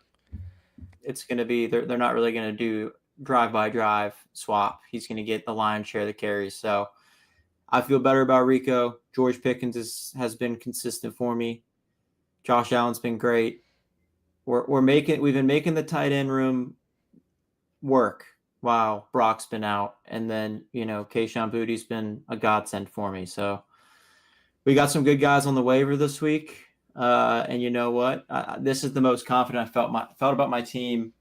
It's going to be they're not really going to do drive swap. He's going to get the lion's share of the carries. So I feel better about Rico. George Pickens has been consistent for me. Josh Allen's been great. We've been making the tight end room work while Brock's been out, and then Kayshon Boutte's been a godsend for me. So we got some good guys on the waiver this week. And you know what? This is the most confident I felt about my team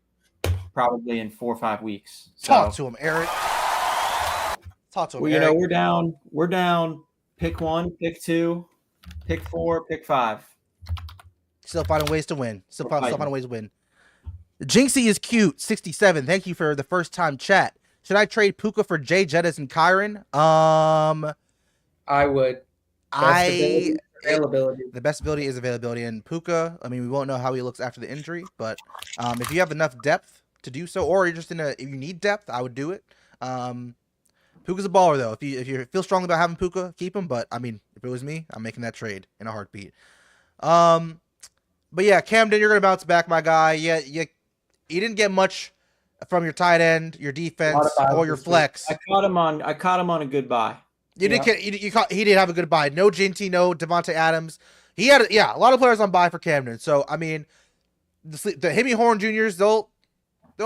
probably in 4 or 5 weeks. So, talk to him, Eric. Eric. We're down. Pick 1, pick 2, pick 4, pick 5. Still finding ways to win. Still finding ways to win. Jinxie is cute. 67. Thank you for the first time chat. Should I trade Puka for Jay Jettis and Kyron? I would. Availability. The best ability is availability, and Puka. I mean, we won't know how he looks after the injury, but if you have enough depth to do so, or you're just if you need depth, I would do it. Puka's a baller though. If you feel strongly about having Puka, keep him. But I mean, if it was me, I'm making that trade in a heartbeat. But yeah, Camden, you're gonna bounce back, my guy. Yeah, you didn't get much from your tight end, your defense, or your flex. I caught him on a good buy. He did have a good buy. No Ginty, no Devontae Adams. He had a lot of players on buy for Camden. So I mean, the Hemi Horn Juniors, they'll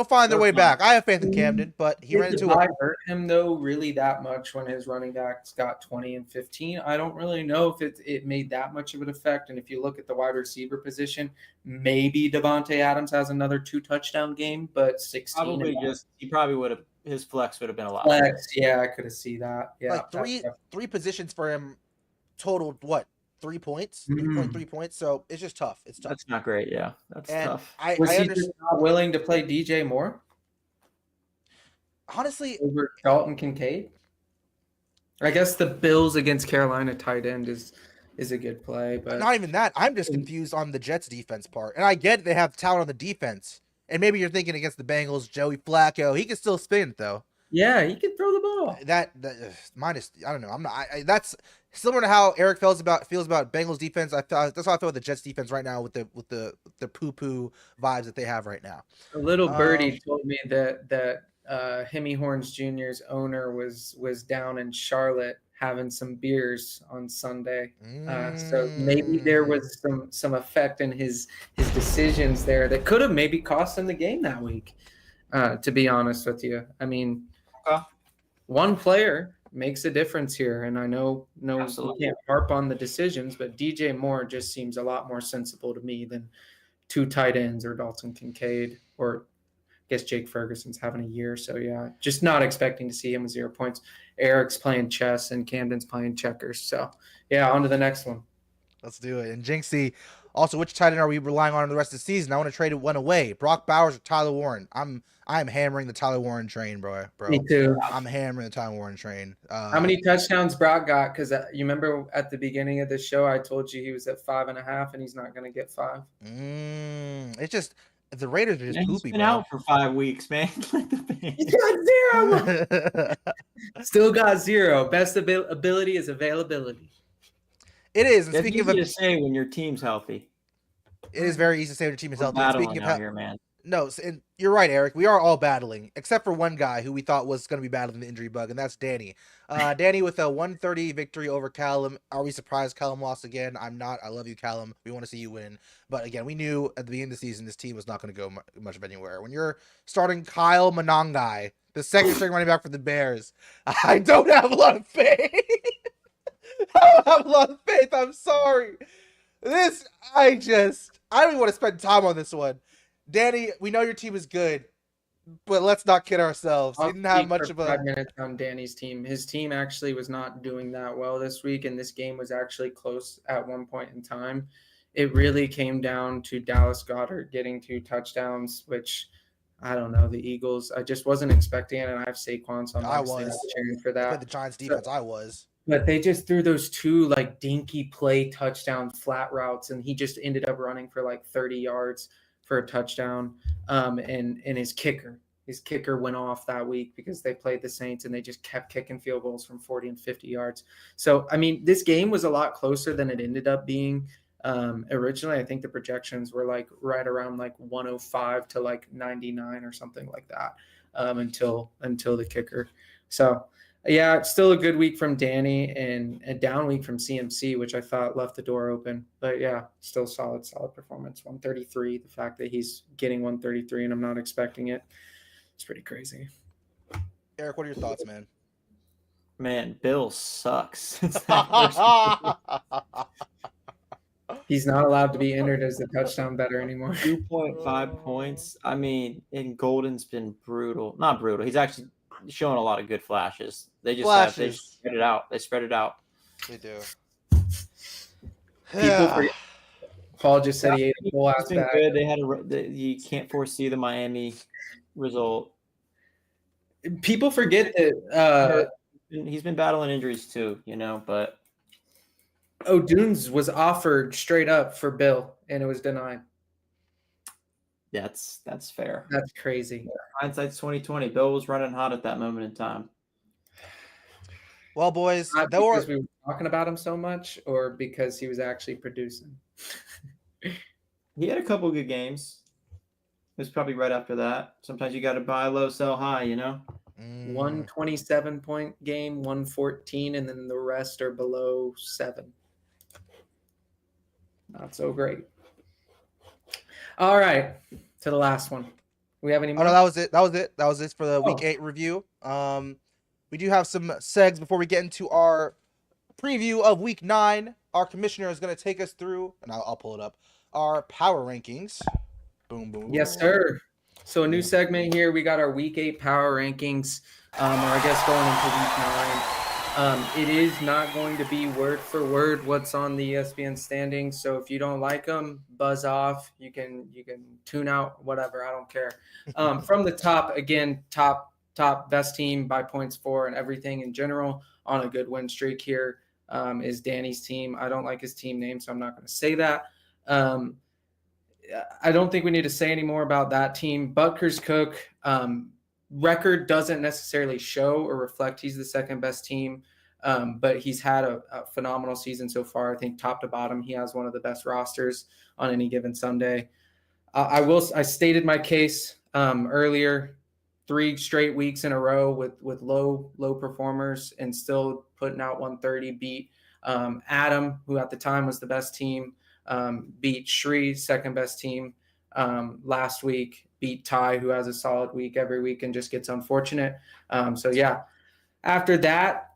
find their way back. I have faith in Camden, but he ran into it. Hurt him though really that much when his running backs got 20 and 15. I don't really know if it made that much of an effect. And if you look at the wide receiver position, maybe Devontae Adams has another 2 touchdown game, but 16. He probably would have. His flex would have been a lot. Flex, yeah, I could have seen that. Yeah, like three positions for him totaled what? 3 points, 3.3 points. So it's just tough. It's tough. That's not great. Yeah, that's tough. Was he just not willing to play DJ Moore? Honestly, over Dalton Kincaid. I guess the Bills against Carolina tight end is a good play, but not even that. I'm just confused on the Jets defense part, and I get they have talent on the defense. And maybe you're thinking against the Bengals, Joey Flacco. He can still spin though. Yeah, he can throw the ball. That minus, I don't know. I'm not. That's similar to how Eric feels about Bengals defense. That's how I feel with the Jets defense right now with the poo vibes that they have right now. A little birdie told me that Hemi Horns Jr.'s owner was down in Charlotte having some beers on Sunday. So maybe there was some effect in his decisions there that could have maybe cost him the game that week, to be honest with you. I mean, one player makes a difference here, and I know we can't harp on the decisions, but DJ Moore just seems a lot more sensible to me than two tight ends or Dalton Kincaid, or I guess Jake Ferguson's having a year. So, yeah, just not expecting to see him with 0 points. Eric's playing chess and Camden's playing checkers. So, yeah, on to the next one. Let's do it. And Jinxie, also, which tight end are we relying on the rest of the season? I want to trade one away. Brock Bowers or Tyler Warren? I'm hammering the Tyler Warren train, bro. Me too. I'm hammering the Tyler Warren train. How many touchdowns Brock got? Because you remember at the beginning of the show, I told you he was at 5.5, and he's not going to get 5. It's just the Raiders are just poopy. He's been out for 5 weeks, man. He's got 0. Still got 0. Best ability is availability. It is. And That's speaking easy of to say when your team's healthy. It is very easy to say when your team is healthy. Speaking of here, man. No, and you're right, Eric. We are all battling, except for one guy who we thought was going to be battling the injury bug, and that's Danny. Danny with a 130 victory over Callum. Are we surprised Callum lost again? I'm not. I love you, Callum. We want to see you win. But again, we knew at the beginning of the season this team was not going to go much of anywhere. When you're starting Kyle Monangai, the second string running back for the Bears, I don't have a lot of faith. I don't have a lot of faith. I'm sorry. I don't even want to spend time on this one. Danny, we know your team is good, but let's not kid ourselves. He didn't have much of a 5 minutes on Danny's team. His team actually was not doing that well this week, and this game was actually close at one point in time. It really came down to Dallas Goedert getting 2 touchdowns, which I don't know. The Eagles, I just wasn't expecting it, and I have Saquon, so I'm obviously not cheering for that. The Giants defense, I was. But they just threw those 2 like dinky play touchdown flat routes, and he just ended up running for like 30 yards for a touchdown. And his kicker went off that week because they played the Saints and they just kept kicking field goals from 40 and 50 yards. So, I mean, this game was a lot closer than it ended up being. Originally, I think the projections were like right around like 105 to like 99 or something like that until the kicker. So, yeah, it's still a good week from Danny and a down week from CMC, which I thought left the door open. But, yeah, still solid performance. 133, the fact that he's getting 133 and I'm not expecting it, it's pretty crazy. Eric, what are your thoughts, man? Man, Bill sucks. He's not allowed to be entered as the touchdown better anymore. 2.5 points. I mean, and Golden's been brutal. Not brutal. He's actually showing a lot of good flashes. They spread it out. They spread it out. They do. Paul just said he ate a full ass bag. Good. They had you can't foresee the Miami result. People forget that he's been battling injuries too, but O'Dunes was offered straight up for Bill and it was denied. That's fair. That's crazy. Hindsight's 2020. Bill was running hot at that moment in time. Well, boys, because we were talking about him so much, or because he was actually producing. He had a couple good games. It was probably right after that. Sometimes you got to buy low, sell high. 127-point game, 114, and then the rest are below 7. Not so great. All right, to the last one. We have any more? Oh, no, that was it. That was it for the Week 8 review. We do have some segs before we get into our preview of Week 9. Our commissioner is going to take us through, and I'll pull it up, our power rankings. Boom, boom. Yes, sir. So a new segment here. We got our Week 8 power rankings, or I guess going into Week 9. It is not going to be word for word what's on the ESPN standings. So if you don't like them, buzz off. You can tune out, whatever. I don't care. From the top, again, top best team by points for and everything in general on a good win streak here is Danny's team. I don't like his team name, so I'm not going to say that. I don't think we need to say any more about that team. Butker's Cook record doesn't necessarily show or reflect he's the second best team, but he's had a phenomenal season so far. I think top to bottom, he has one of the best rosters on any given Sunday. I stated my case earlier. 3 straight weeks in a row with low performers and still putting out 130. Beat Adam, who at the time was the best team. Beat Shri, second best team last week. Beat Ty, who has a solid week every week and just gets unfortunate. So yeah, after that,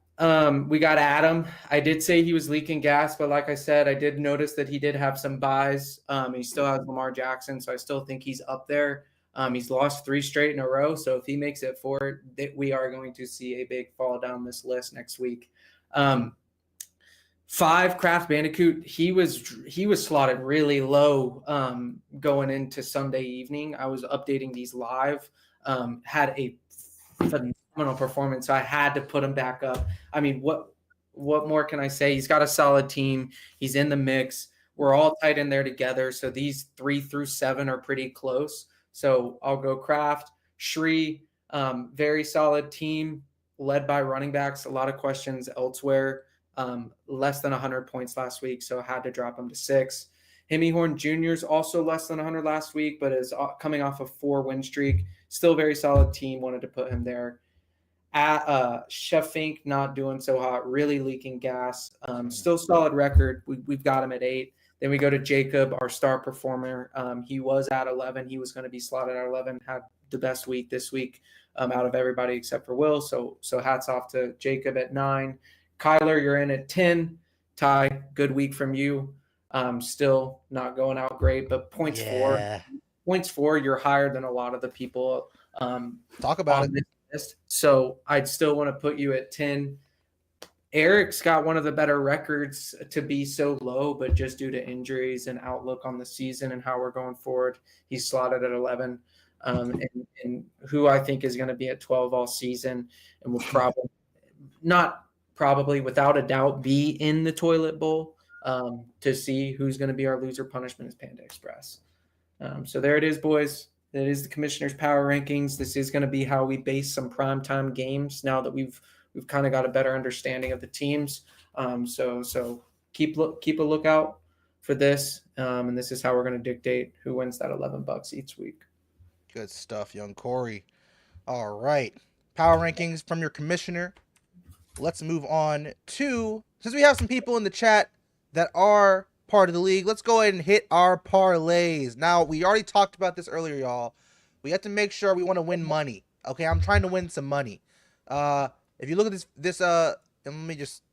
we got Adam. I did say he was leaking gas, but like I said, I did notice that he did have some buys. He still has Lamar Jackson, so I still think he's up there. He's lost 3 straight in a row, so if he makes it 4, we are going to see a big fall down this list next week. 5, Craft Bandicoot. He was slotted really low going into Sunday evening. I was updating these live. Had a phenomenal performance, so I had to put him back up. I mean, what more can I say? He's got a solid team. He's in the mix. We're all tight in there together. So these 3 through 7 are pretty close. So I'll go Kraft. Shri, very solid team led by running backs. A lot of questions elsewhere. Less than 100 points last week, so I had to drop him to 6. Hemihorn Jr.'s also less than 100 last week, but is coming off a 4-win streak. Still very solid team. Wanted to put him there. Chef Fink not doing so hot, really leaking gas. Still solid record. We've got him at 8. Then we go to Jacob, our star performer. He was at 11. He was going to be slotted at 11. Had the best week this week out of everybody except for Will. So hats off to Jacob at 9. Kyler, you're in at 10. Ty, good week from you. Still not going out great, but points 4, you're higher than a lot of the people. Talk about it. List. So I'd still want to put you at 10. Eric's got one of the better records to be so low, but just due to injuries and outlook on the season and how we're going forward, he's slotted at 11. And who I think is going to be at 12 all season and will probably without a doubt be in the toilet bowl to see who's going to be our loser punishment is Panda Express. So there it is, boys. That is the commissioner's power rankings. This is going to be how we base some primetime games now that we've kind of got a better understanding of the teams. So keep a lookout for this. And this is how we're going to dictate who wins that $11 each week. Good stuff, young Corey. All right. Power rankings from your commissioner. Let's move on to, since we have some people in the chat that are part of the league, let's go ahead and hit our parlays. Now, we already talked about this earlier, y'all. We have to make sure we want to win money. Okay, I'm trying to win some money. If you look at this, and let me just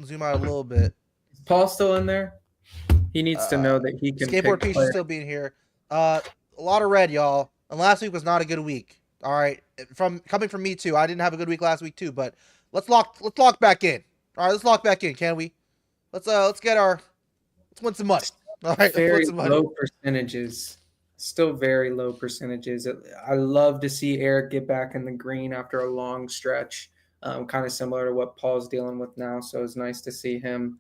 zoom out a little bit. Is Paul still in there? He needs to know that he can. Skateboard P should still be in here. A lot of red, y'all. And last week was not a good week. All right, coming from me too. I didn't have a good week last week too, but let's lock back in. All right, let's lock back in, can we? Let's win some money. All right, very low percentages. Still very low percentages. I love to see Eric get back in the green after a long stretch, kind of similar to what Paul's dealing with now. So it's nice to see him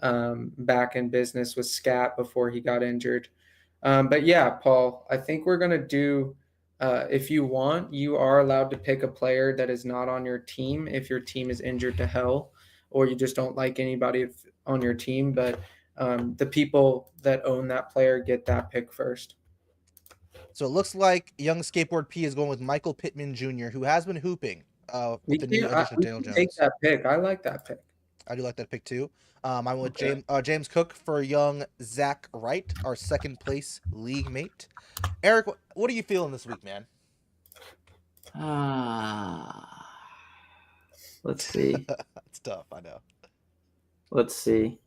back in business with Scat before he got injured. But yeah, Paul, I think we're going to do, if you want, you are allowed to pick a player that is not on your team if your team is injured to hell or you just don't like anybody on your team. But the people that own that player get that pick first. So it looks like young Skateboard P is going with Michael Pittman Jr., who has been hooping with the new addition of Daniel Jones. Take that pick. I like that pick. I do like that pick too. I'm with James Cook for young Zach Wright, our second place league mate. Eric, what are you feeling this week, man? Let's see. It's tough, I know. Let's see.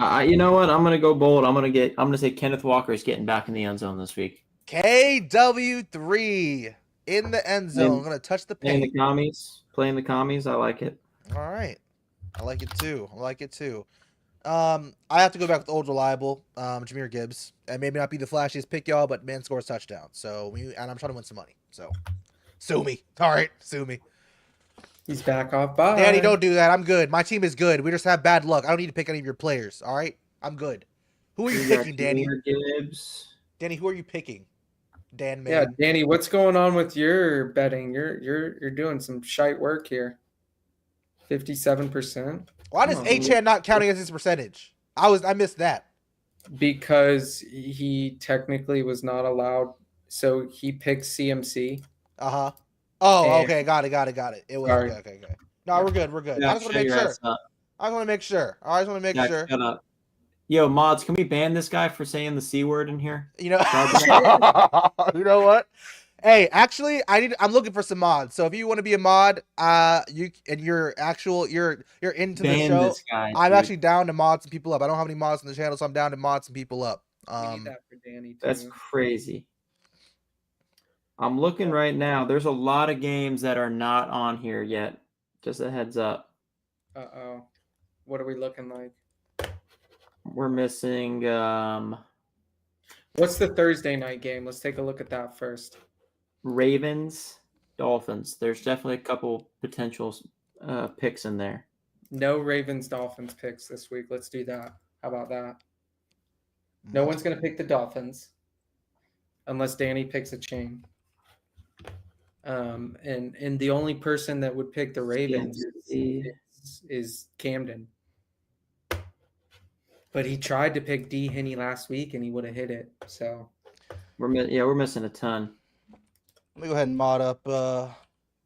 You know what? I'm gonna go bold. I'm gonna say Kenneth Walker is getting back in the end zone this week. KW3 in the end zone. I'm gonna touch the paint. Playing the commies. I like it. All right. I like it too. I have to go back with old reliable, Jahmyr Gibbs. And maybe not be the flashiest pick, y'all, but man scores touchdown. And I'm trying to win some money. So sue me. All right, sue me. He's back off. Bye. Danny, don't do that. I'm good. My team is good. We just have bad luck. I don't need to pick any of your players. All right? I'm good. Who are you picking, Danny? Gibbs. Danny, who are you picking? Dan, man. Yeah, Danny, what's going on with your betting? You're doing some shite work here. 57%. Why does Achan not count against his percentage? I missed that. Because he technically was not allowed. So he picked CMC Uh-huh. Oh, And- okay. Got it. It was Sorry. okay. No, we're good. Yeah, I just want to shut make your sure. ass up. I just want to make sure. I just want to make Yeah, sure. shut up. Yo, mods, can we ban this guy for saying the C word in here? You know, Garbage. you know what? Hey, actually, I'm looking for some mods. So if you want to be a mod, you're into the Ban show. this guy, I'm dude. actually down to mod some people up. I don't have any mods on the channel, so I'm down to mod some people up. We need that for Danny too. That's crazy. I'm looking right now. There's a lot of games that are not on here yet. Just a heads up. Uh-oh. What are we looking like? We're missing What's the Thursday night game? Let's take a look at that first. Ravens, Dolphins. There's definitely a couple potential picks in there. No Ravens Dolphins picks this week. Let's do that. How about that? No one's going to pick the Dolphins unless Danny picks a chain. And the only person that would pick the Ravens is Camden. But he tried to pick D. Henney last week and he would have hit it. So we're missing a ton. Let me go ahead and mod up.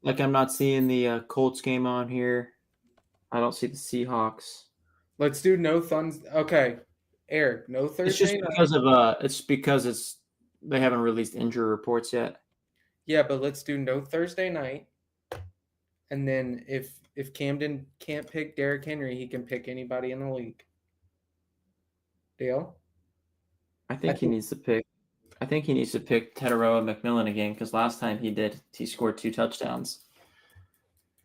Like I'm not seeing the Colts game on here. I don't see the Seahawks. let's do no thuns. Okay, Eric, no Thursday. It's just night? because of they haven't released injury reports yet. Yeah, but let's do no Thursday night. And then if Camden can't pick Derrick Henry, he can pick anybody in the league. Deal? I think he needs to pick Teteroa McMillan again because last time he scored 2 touchdowns.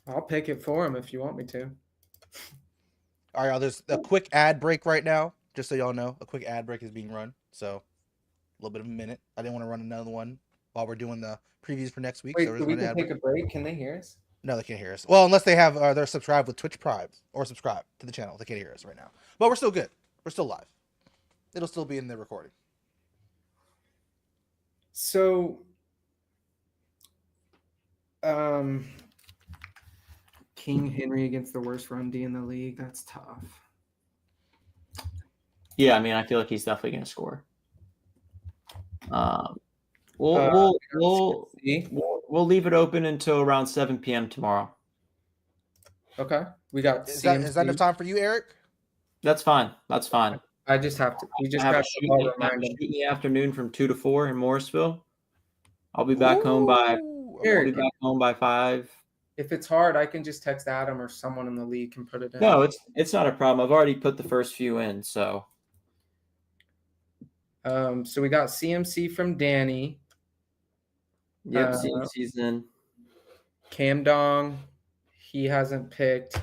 I'll pick it for him if you want me to. All right, there's a quick ad break right now. Just so y'all know, a quick ad break is being run. So a little bit of a minute. I didn't want to run another one while we're doing the previews for next week. Wait, so so we can take a break? Can they hear us? No, they can't hear us. Well, unless they have they're subscribed with Twitch Prime or subscribe to the channel. They can't hear us right now. But we're still good. We're still live. It'll still be in the recording. So, King Henry against the worst run D in the league. That's tough. Yeah, I mean, I feel like he's definitely going to score. We'll leave it open until around 7 p.m. tomorrow. Okay, we got. Is that enough time for you, Eric? That's fine. I just have to. We just have a have shoot to in the afternoon from 2 to 4 in Morrisville. I'll be back home by. I'll be back home by 5. If it's hard, I can just text Adam or someone in the league can put it in. No, it's not a problem. I've already put the first few in, so. So we got CMC from Danny. Yep, CMC's in. Cam Dong, he hasn't picked.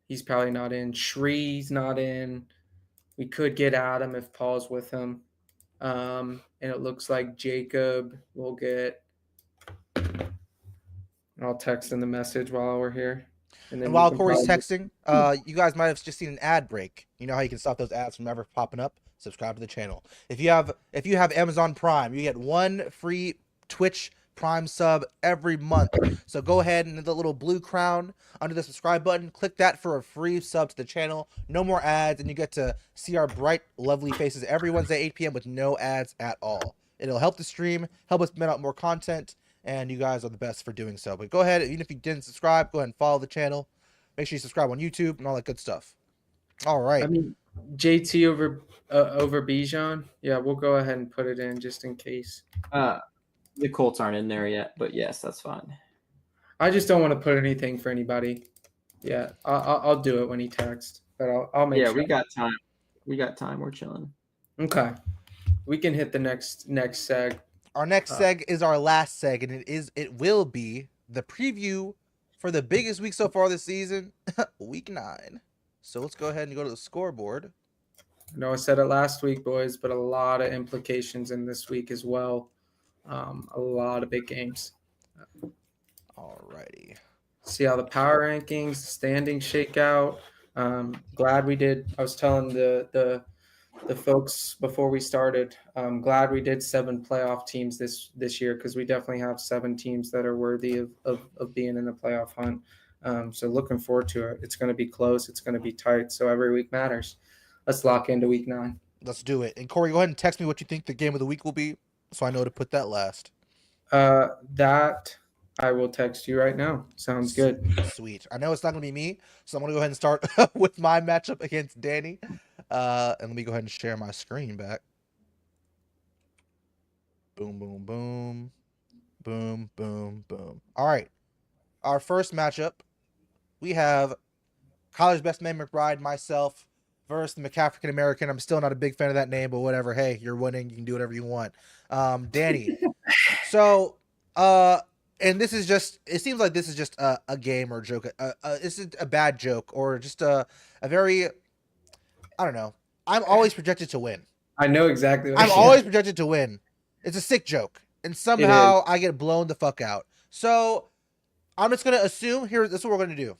He's probably not in. Shree's not in. We could get Adam if Paul's with him. And it looks like Jacob will get. I'll text in the message while we're here. And while Corey's texting, you guys might have just seen an ad break. You know how you can stop those ads from ever popping up? Subscribe to the channel. If you have Amazon Prime, you get 1 free Twitch Prime sub every month. So go ahead and the little blue crown under the subscribe button, click that for a free sub to the channel. No more ads, and you get to see our bright, lovely faces every Wednesday, 8 p.m. with no ads at all. It'll help the stream, help us put out more content, and you guys are the best for doing so. But go ahead, even if you didn't subscribe, go ahead and follow the channel. Make sure you subscribe on YouTube and all that good stuff. All right. I mean, JT over Bijan. Yeah, we'll go ahead and put it in just in case. The Colts aren't in there yet, but yes, that's fine. I just don't want to put anything for anybody. Yeah, I'll do it when he texts, but I'll make. Yeah, sure. we got time. We're chilling. Okay, we can hit the next seg. Our next seg is our last seg, and it will be the preview for the biggest week so far this season, week 9. So let's go ahead and go to the scoreboard. I know I said it last week, boys, but a lot of implications in this week as well. A lot of big games. Alrighty. See how the power rankings, standings shake out. Glad we did. I was telling the folks before we started. Glad we did 7 playoff teams this year because we definitely have 7 teams that are worthy of being in the playoff hunt. So looking forward to it. It's going to be close. It's going to be tight. So every week matters. Let's lock into week 9. Let's do it. And Corey, go ahead and text me what you think the game of the week will be, so I know to put that last. That I will text you right now. Sounds good. Sweet. I know it's not going to be me, so I'm going to go ahead and start with my matchup against Danny. And let me go ahead and share my screen back. Boom, boom, boom. Boom, boom, boom. All right. Our first matchup, we have College Best Man McBride, myself, versus the McAfrican American. I'm still not a big fan of that name, but whatever. Hey, you're winning. You can do whatever you want. Danny. So, and this is just, it seems like this is just a game or a joke. This is a bad joke or just a very, I don't know. I'm always projected to win. I know exactly what I'm always projected to win. It's a sick joke. And somehow I get blown the fuck out. So I'm just going to assume here, this is what we're going to do.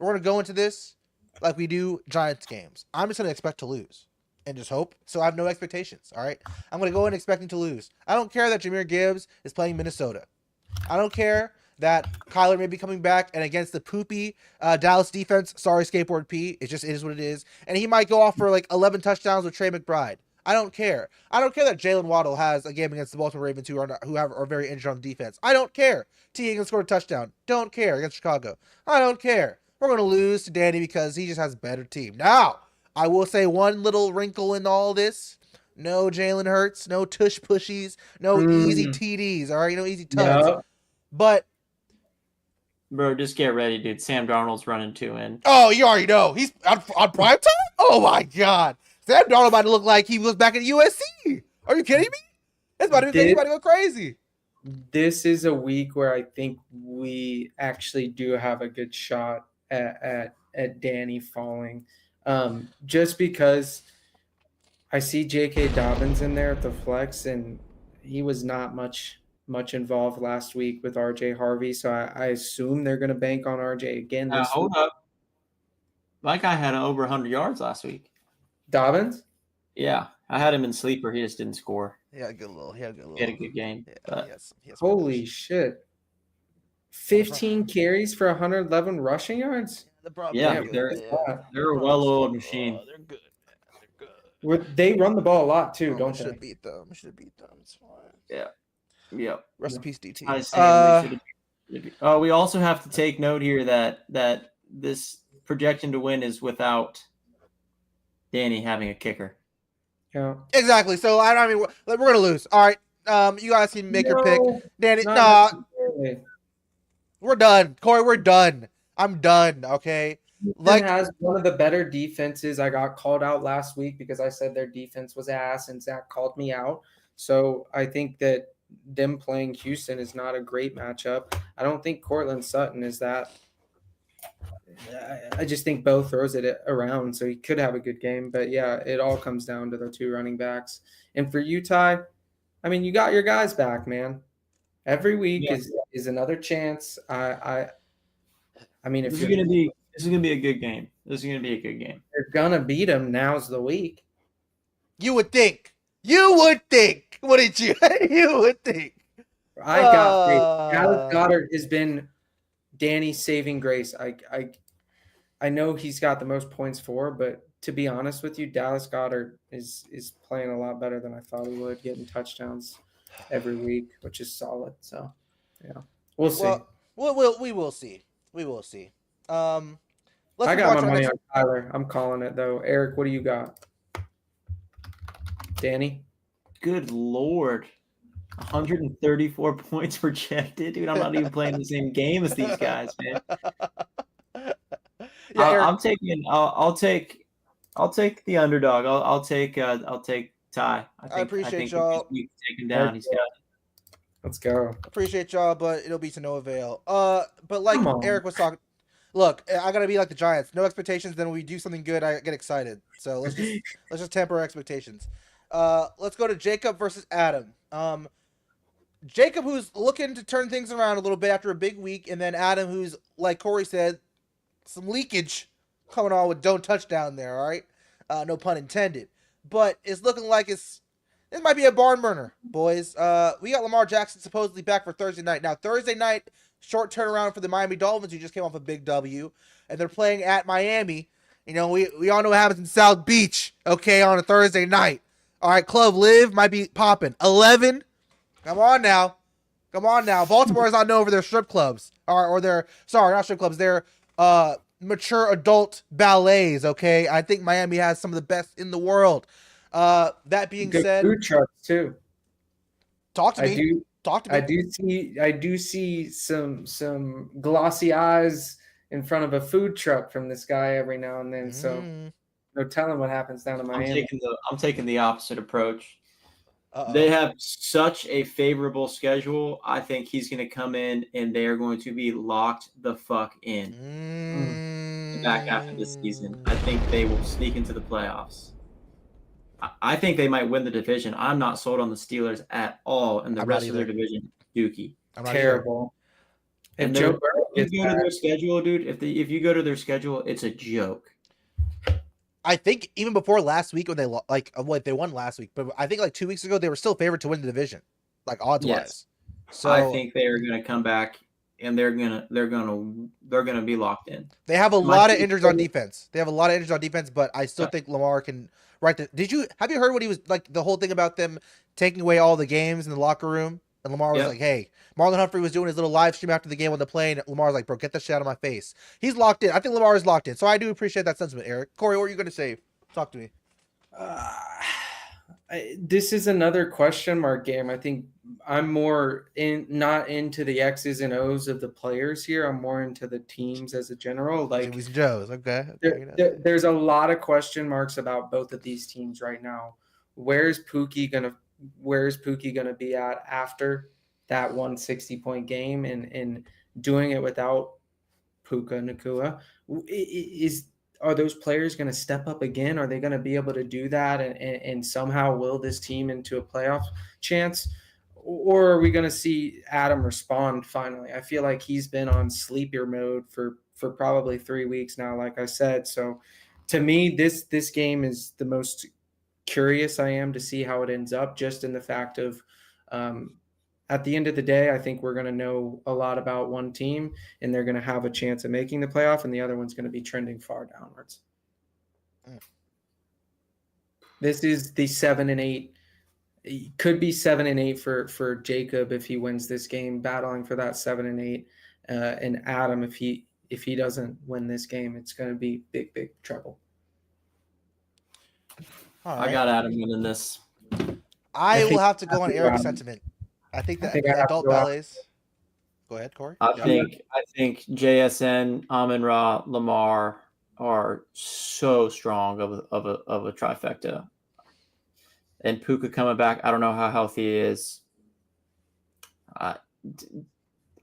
We're going to go into this like we do Giants games. I'm just going to expect to lose and just hope. So I have no expectations. All right. I'm going to go in expecting to lose. I don't care that Jahmyr Gibbs is playing Minnesota. I don't care that Kyler may be coming back and against the poopy Dallas defense. Sorry, Skateboard P. It is what it is. And he might go off for like 11 touchdowns with Trey McBride. I don't care. I don't care that Jalen Waddle has a game against the Baltimore Ravens who are very injured on defense. I don't care. T. Higgins scored a touchdown. Don't care against Chicago. I don't care. We're going to lose to Danny because he just has a better team. Now, I will say one little wrinkle in all this. No Jalen Hurts. No tush pushies. No easy TDs. All right? No easy tugs. Yep. But Bro, just get ready, dude. Sam Darnold's running 2 in. oh, you already know. He's on prime time? Oh, my God. Sam Darnold about to look like he was back at USC. Are you kidding me? That's about to be go crazy. This is a week where I think we actually do have a good shot at Danny falling. Just because I see J.K. Dobbins in there at the flex, and he was not much involved last week with R.J. Harvey, so I assume they're going to bank on R.J. again this week. Hold up. My guy had over 100 yards last week. Dobbins? Yeah, I had him in sleeper. He just didn't score. He had a good little. He had a good game. Yeah, holy shit. 15 carries for 111 rushing yards? Yeah, they're a well-oiled machine. They're good. They're good. They run the ball a lot too, don't they? Should have beat them. It's fine. Yeah. Yep. Rest in peace, DT. We also have to take note here that this projection to win is without Danny having a kicker. Yeah. Exactly. So I mean, we're gonna lose. All right. You guys can make your pick. Danny, we're done. Corey, we're done. I'm done. Okay. Houston has one of the better defenses. I got called out last week because I said their defense was ass, and Zach called me out. So I think that them playing Houston is not a great matchup. I don't think Cortland Sutton is that. I just think Bo throws it around, so he could have a good game. But, yeah, it all comes down to the 2 running backs. And for you, Ty, I mean, you got your guys back, man. Every week is another chance. I mean, if this is gonna be a good game. They're gonna beat them. Now's the week. You would think. Wouldn't you? You would think. I got faith. Dallas Goedert has been Danny's saving grace. I know he's got the most points for, but to be honest with you, Dallas Goedert is playing a lot better than I thought he would, getting touchdowns every week, which is solid. So, yeah, we'll see. We will see. We will see. I got my money on Tyler. I'm calling it though. Eric, what do you got? Danny? Good Lord. 134 points projected. Dude, I'm not even playing the same game as these guys, man. I'll take the underdog. I'll take Ty. I appreciate y'all. Take him down. He's got it. Let's go. Appreciate y'all, but it'll be to no avail. But like Eric was talking, look, I gotta be like the Giants. No expectations. Then when we do something good, I get excited. So let's just temper our expectations. Let's go to Jacob versus Adam. Jacob, who's looking to turn things around a little bit after a big week, and then Adam, who's, like Corey said, some leakage coming on with don't touchdown there, all right? No pun intended. But it's looking like this might be a barn burner, boys. We got Lamar Jackson supposedly back for Thursday night. Now, Thursday night, short turnaround for the Miami Dolphins, who just came off a big W, and they're playing at Miami. You know, we all know what happens in South Beach, okay, on a Thursday night. All right, Club Live might be popping. 11. Come on now. Come on now. Baltimore is not known for their strip clubs or their not strip clubs. Their mature adult ballets. Okay, I think Miami has some of the best in the world. That being Good said, food trucks too. talk to I me. do. Talk to me. I do see some glossy eyes in front of a food truck from this guy every now and then. So no telling what happens down in Miami. I'm taking the opposite approach. Uh-oh. They have such a favorable schedule. I think he's going to come in and they are going to be locked the fuck in the back half of the season. I think they will sneak into the playoffs. I think they might win the division. I'm not sold on the Steelers at all, and the rest of their division, dookie. Terrible. And if you go to their schedule, dude, if you go to their schedule, it's a joke. I think even before last week when they they won last week, but I think like 2 weeks ago they were still favored to win the division, like odds wise. So I think they are going to come back and they're gonna be locked in. They have a lot of injuries on defense. But I still think Lamar can have you heard what he was like? The whole thing about them taking away all the games in the locker room, and Lamar was like, "Hey." Marlon Humphrey was doing his little live stream after the game on the plane. And Lamar's like, "Bro, get that shit out of my face." He's locked in. I think Lamar is locked in. So I do appreciate that sentiment, Eric. Corey, what are you going to say? Talk to me. This is another question mark game. I think I'm more not into the X's and O's of the players here. I'm more into the teams as a general. Like Jimmy's and Joe's. Okay. There's a lot of question marks about both of these teams right now. Where's Pookie gonna be at after that 160-point game and doing it without Puka Nacua? Are those players going to step up again? Are they going to be able to do that and somehow will this team into a playoff chance? Or are we going to see Adam respond finally? I feel like he's been on sleeper mode for probably 3 weeks now, like I said. So to me, this game is the most curious I am to see how it ends up, just in the fact of at the end of the day, I think we're going to know a lot about one team and they're going to have a chance of making the playoff, and the other one's going to be trending far downwards. This is the 7-8. It could be 7-8 for Jacob if he wins this game, battling for that 7-8. And Adam, if he doesn't win this game, it's going to be big trouble. I got Adam winning this. I will have to go on Eric's sentiment. I think that the adult ballets. Go ahead, Corey. I think JSN, Amon-Ra, Lamar are so strong of a trifecta. And Puka coming back, I don't know how healthy he is.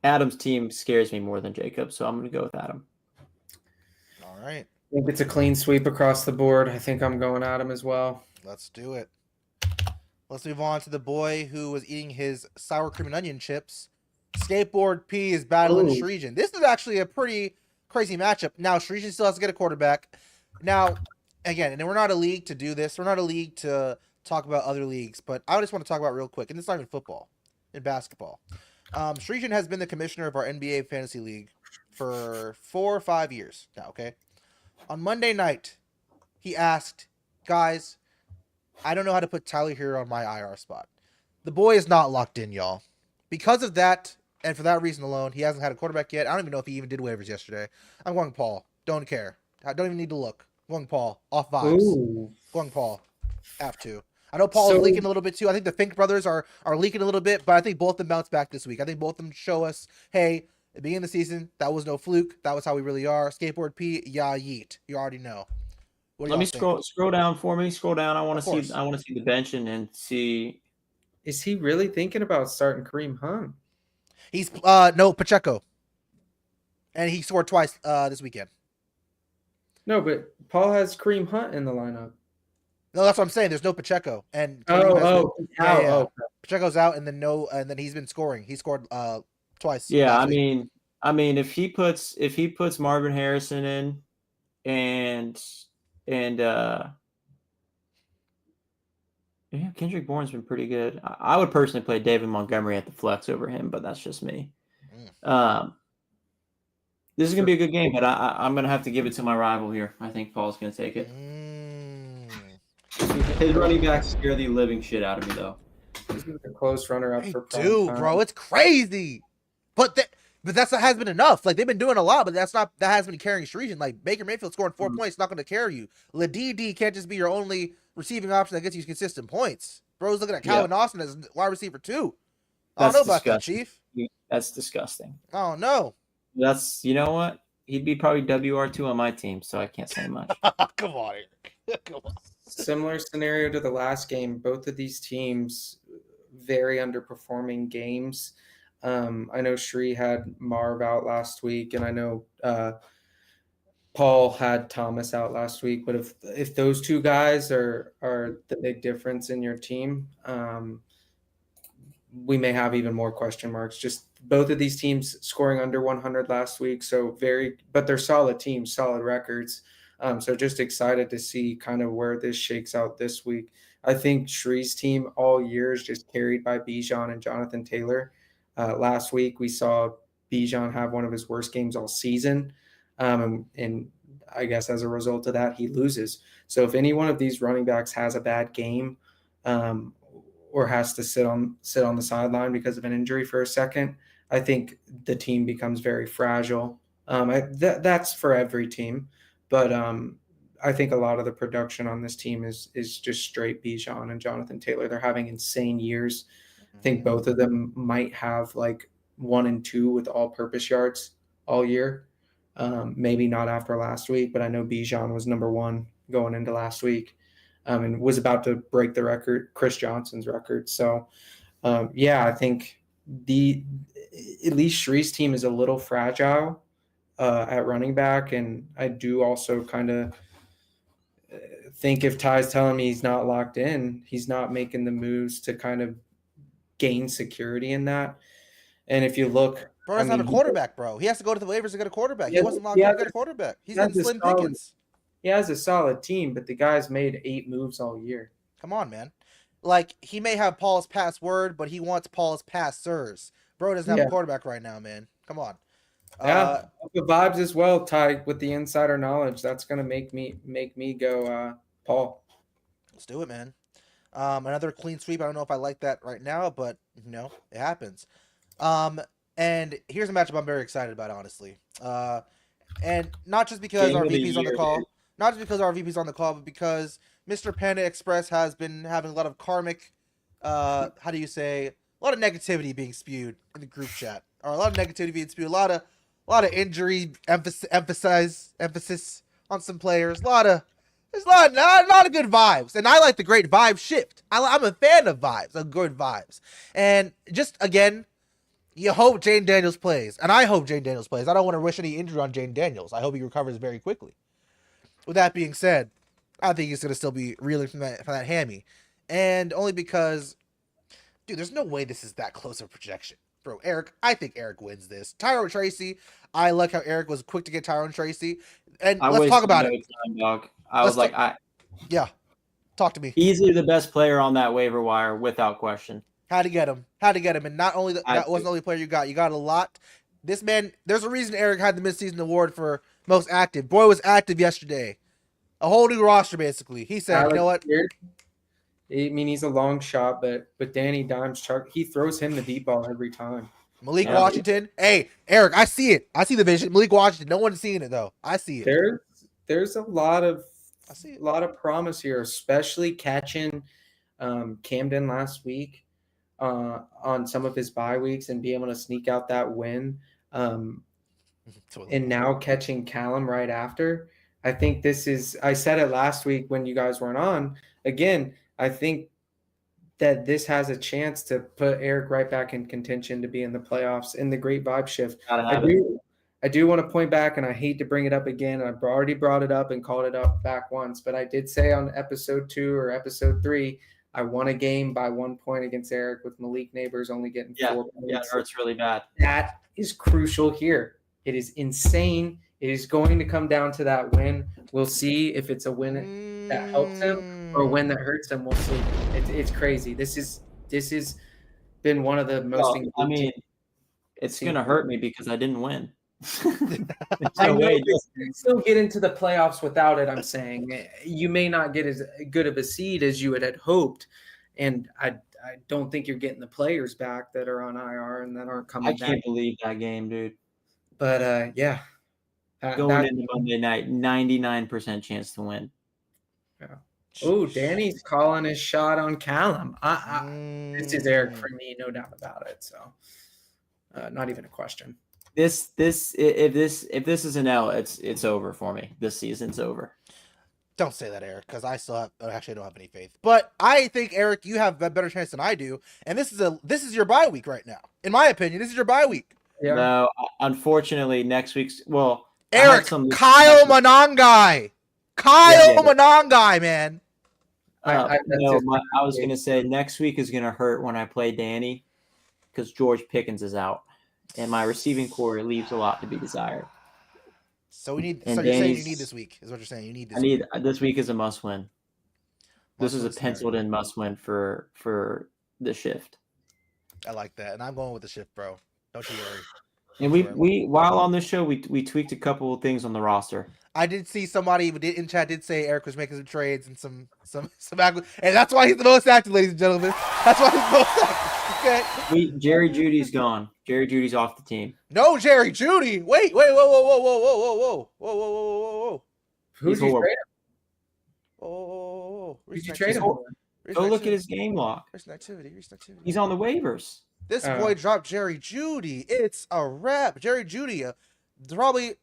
Adam's team scares me more than Jacob, so I'm going to go with Adam. All right. I think it's a clean sweep across the board. I think I'm going Adam as well. Let's do it. Let's move on to the boy who was eating his sour cream and onion chips. Skateboard P is battling Shreejan. This is actually a pretty crazy matchup. Now, Shreejan still has to get a quarterback. Now, again, and we're not a league to do this. We're not a league to talk about other leagues, but I just want to talk about real quick, and it's not even football, in basketball. Shreejan has been the commissioner of our NBA Fantasy League for 4 or 5 years now, okay? On Monday night, he asked, guys, I don't know how to put Tyler Hero on my IR spot. The boy is not locked in, y'all. Because of that, and for that reason alone, he hasn't had a quarterback yet. I don't even know if he even did waivers yesterday. I'm going Paul. Don't care. I don't even need to look. I'm going Paul. Off vibes. Ooh. Going Paul. Have to. I know Paul is leaking a little bit too. I think the Fink brothers are leaking a little bit, but I think both of them bounce back this week. I think both of them show us, hey, at the beginning of the season, that was no fluke. That was how we really are. Skateboard P, yeah, yeet. You already know. Let me scroll down for me. Scroll down. I want to see the bench and see. Is he really thinking about starting Kareem Hunt? He's no Pacheco. And he scored twice this weekend. No, but Paul has Kareem Hunt in the lineup. No, that's what I'm saying. There's no Pacheco. And Pacheco's out, and then he's been scoring. He scored twice. Yeah, I mean, if he puts Marvin Harrison in and Kendrick Bourne's been pretty good. I would personally play David Montgomery at the flex over him, but that's just me. This is going to be a good game, but I'm going to have to give it to my rival here. I think Paul's going to take it. His running backs scare the living shit out of me, though. He's a close runner-up They for prime do, time. bro. It's crazy. But that's not has been enough. Like they've been doing a lot, but that hasn't been carrying Street. Like Baker Mayfield scoring 4 points, not going to carry you. LaDD can't just be your only receiving option that gets you consistent points. Bro's looking at Calvin Austin as wide receiver 2. I don't know about that, Chief. That's disgusting. Oh no. That's, you know what? He'd be probably WR2 on my team, so I can't say much. Come on, Eric. Come on. Similar scenario to the last game. Both of these teams very underperforming games. I know Shree had Marv out last week, and I know Paul had Thomas out last week. But if those two guys are the big difference in your team, we may have even more question marks. Just both of these teams scoring under 100 last week, but they're solid teams, solid records. So just excited to see kind of where this shakes out this week. I think Shree's team all year is just carried by Bijan and Jonathan Taylor. Last week we saw Bijan have one of his worst games all season, and I guess as a result of that, he loses. So if any one of these running backs has a bad game, or has to sit on the sideline because of an injury for a second, I think the team becomes very fragile. That's for every team, but I think a lot of the production on this team is just straight Bijan and Jonathan Taylor. They're having insane years. I think both of them might have like 1 and 2 with all-purpose yards all year. Maybe not after last week, but I know Bijan was number 1 going into last week. And was about to break the record, Chris Johnson's record. So, I think at least Shree's team is a little fragile at running back. And I do also kind of think if Ty's telling me he's not locked in, he's not making the moves to kind of gain security in that. And if you look, Bro doesn't have a quarterback, bro. He has to go to the waivers to get a quarterback. He wasn't locked in to get a quarterback. He's in slim pickings. He has a solid team, but the guy's made 8 moves all year. Come on, man. Like, he may have Paul's password, but he wants Paul's passers. Bro doesn't have a quarterback right now, man. Come on. The vibes as well, Ty, with the insider knowledge. That's going to make me go Paul. Let's do it, man. Another clean sweep. I don't know if I like that right now, but, it happens. And here's a matchup I'm very excited about, honestly. And not just because our VP's on the call. Not just because our VP's on the call, but because Mr. Panda Express has been having a lot of karmic, a lot of negativity being spewed in the group chat, or a lot of negativity being spewed, a lot of injury emphasis on some players, not of good vibes, and I like the great vibe shift. I'm a fan of vibes, of good vibes, and just again, you hope Jane Daniels plays, and I hope Jane Daniels plays. I don't want to wish any injury on Jane Daniels. I hope he recovers very quickly. With that being said, I think he's going to still be reeling from that hammy. And only because, dude, there's no way this is that close of a projection. Bro, I think Eric wins this. Tyrone Tracy, I like how Eric was quick to get Tyrone Tracy. And let's talk about it. Dog. Yeah, talk to me. Easily the best player on that waiver wire, without question. Had to get him. And not only that wasn't the only player you got. You got a lot. This man, there's a reason Eric had the midseason award for most active. Boy was active yesterday. A whole new roster, basically. He said, you know what? I mean, he's a long shot, but Danny Dimes, he throws him the deep ball every time. Malik Washington. Hey, Eric, I see it. I see the vision. Malik Washington. No one's seeing it, though. I see it. There's a lot of promise here, especially catching Camden last week on some of his bye weeks and be able to sneak out that win. And now catching Callum right after. I think I said it last week when you guys weren't on. Again, I think that this has a chance to put Eric right back in contention to be in the playoffs in the great vibe shift. I do want to point back, and I hate to bring it up again. I've already brought it up and called it up back once, but I did say on episode 2 or episode 3, I won a game by 1 point against Eric with Malik Neighbors only getting 4 points. Yeah, it hurts really bad. That is crucial here. It is insane. It is going to come down to that win. We'll see if it's a win that helps him or a win that hurts him. We'll see. It's crazy. This has been one of the most. It's going to hurt me because I didn't win. I know you can still get into the playoffs without it. I'm saying you may not get as good of a seed as you had hoped, and I don't think you're getting the players back that are on IR and that aren't coming I back. can't believe that game, dude. But yeah, Going into Monday night, 99% chance to win. Yeah. Oh, Danny's calling his shot on Callum. This is Eric for me, no doubt about it. So, not even a question. If this is an L, it's over for me. This season's over. Don't say that, Eric, because I don't have any faith. But I think, Eric, you have a better chance than I do, and this is your bye week right now. In my opinion, this is your bye week. Yeah. No, unfortunately, next week's Eric, Kyle Monangai, Monangai, man. I was gonna say next week is gonna hurt when I play Danny, because George Pickens is out, and my receiving core leaves a lot to be desired. So we need. So you're saying you need this week? Is what you're saying? You need this. This week is a must win. This is a penciled in must win for the shift. I like that, and I'm going with the shift, bro. Don't you worry. And we while on this show we tweaked a couple of things on the roster. I did see somebody in chat did say Eric was making some trades and some and that's why he's the most active, ladies and gentlemen. That's why he's the most active. Okay. Jerry Judy's gone. Jerry Judy's off the team. No, Jerry Judy. Wait, whoa. Who'd you trade him? Whoa. Who'd you trade him? Go look at his game log. Recent activity. He's on the waivers. This boy dropped Jerry Judy. It's a wrap. Jerry Judy, probably.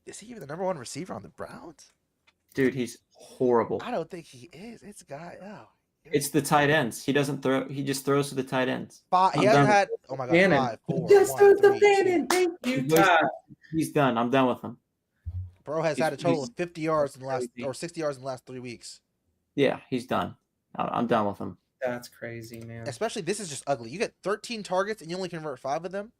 Is he even the number one receiver on the Browns? Dude, he's horrible. I don't think he is. It's a guy. Oh. It's the tight ends. He doesn't throw. He just throws to the tight ends. He hasn't had. Oh my God! Bannon. 5, 4, Just 1, throw the 3, Bannon. 2. Thank you, Todd. He's done. I'm done with him. Bro has had a total of 50 yards in the last, or 60 yards in the last 3 weeks. Yeah, he's done. I'm done with him. That's crazy, man. Especially this is just ugly. You get 13 targets and you only convert 5 of them.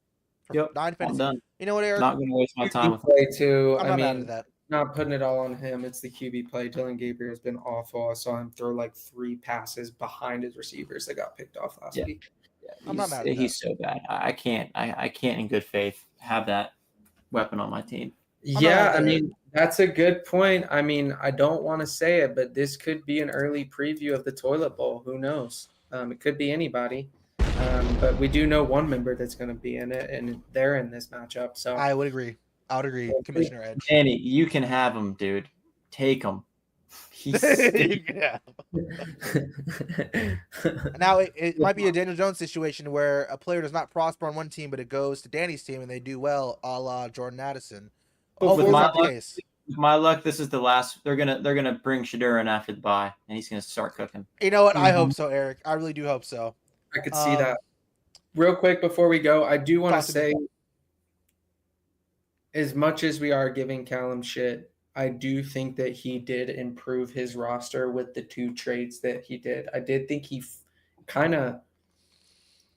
Yep. 9 fantasy. I'm done. You know what, Eric? Not going to waste my time with him. Play too. I'm not mad at that. Not putting it all on him. It's the QB play. Dylan Gabriel has been awful. I saw him throw like 3 passes behind his receivers that got picked off last week. Yeah, I'm not mad at he's so bad. I can't in good faith have that weapon on my team. Yeah, I mean, that's a good point. I mean, I don't want to say it, but this could be an early preview of the toilet bowl. Who knows? It could be anybody. But we do know one member that's going to be in it, and they're in this matchup. So I would agree. Commissioner Edge. Danny, you can have him, dude. Take him. Yeah. Now it might be a Daniel Jones situation where a player does not prosper on one team, but it goes to Danny's team and they do well, a la Jordan Addison. With my luck, this is the last. They're gonna bring Shadur in after the bye, and he's gonna start cooking. You know what? I hope so, Eric. I really do hope so. I could see that. Real quick before we go, I do want to say, as much as we are giving Callum shit, I do think that he did improve his roster with the 2 trades that he did. I did think he kind of,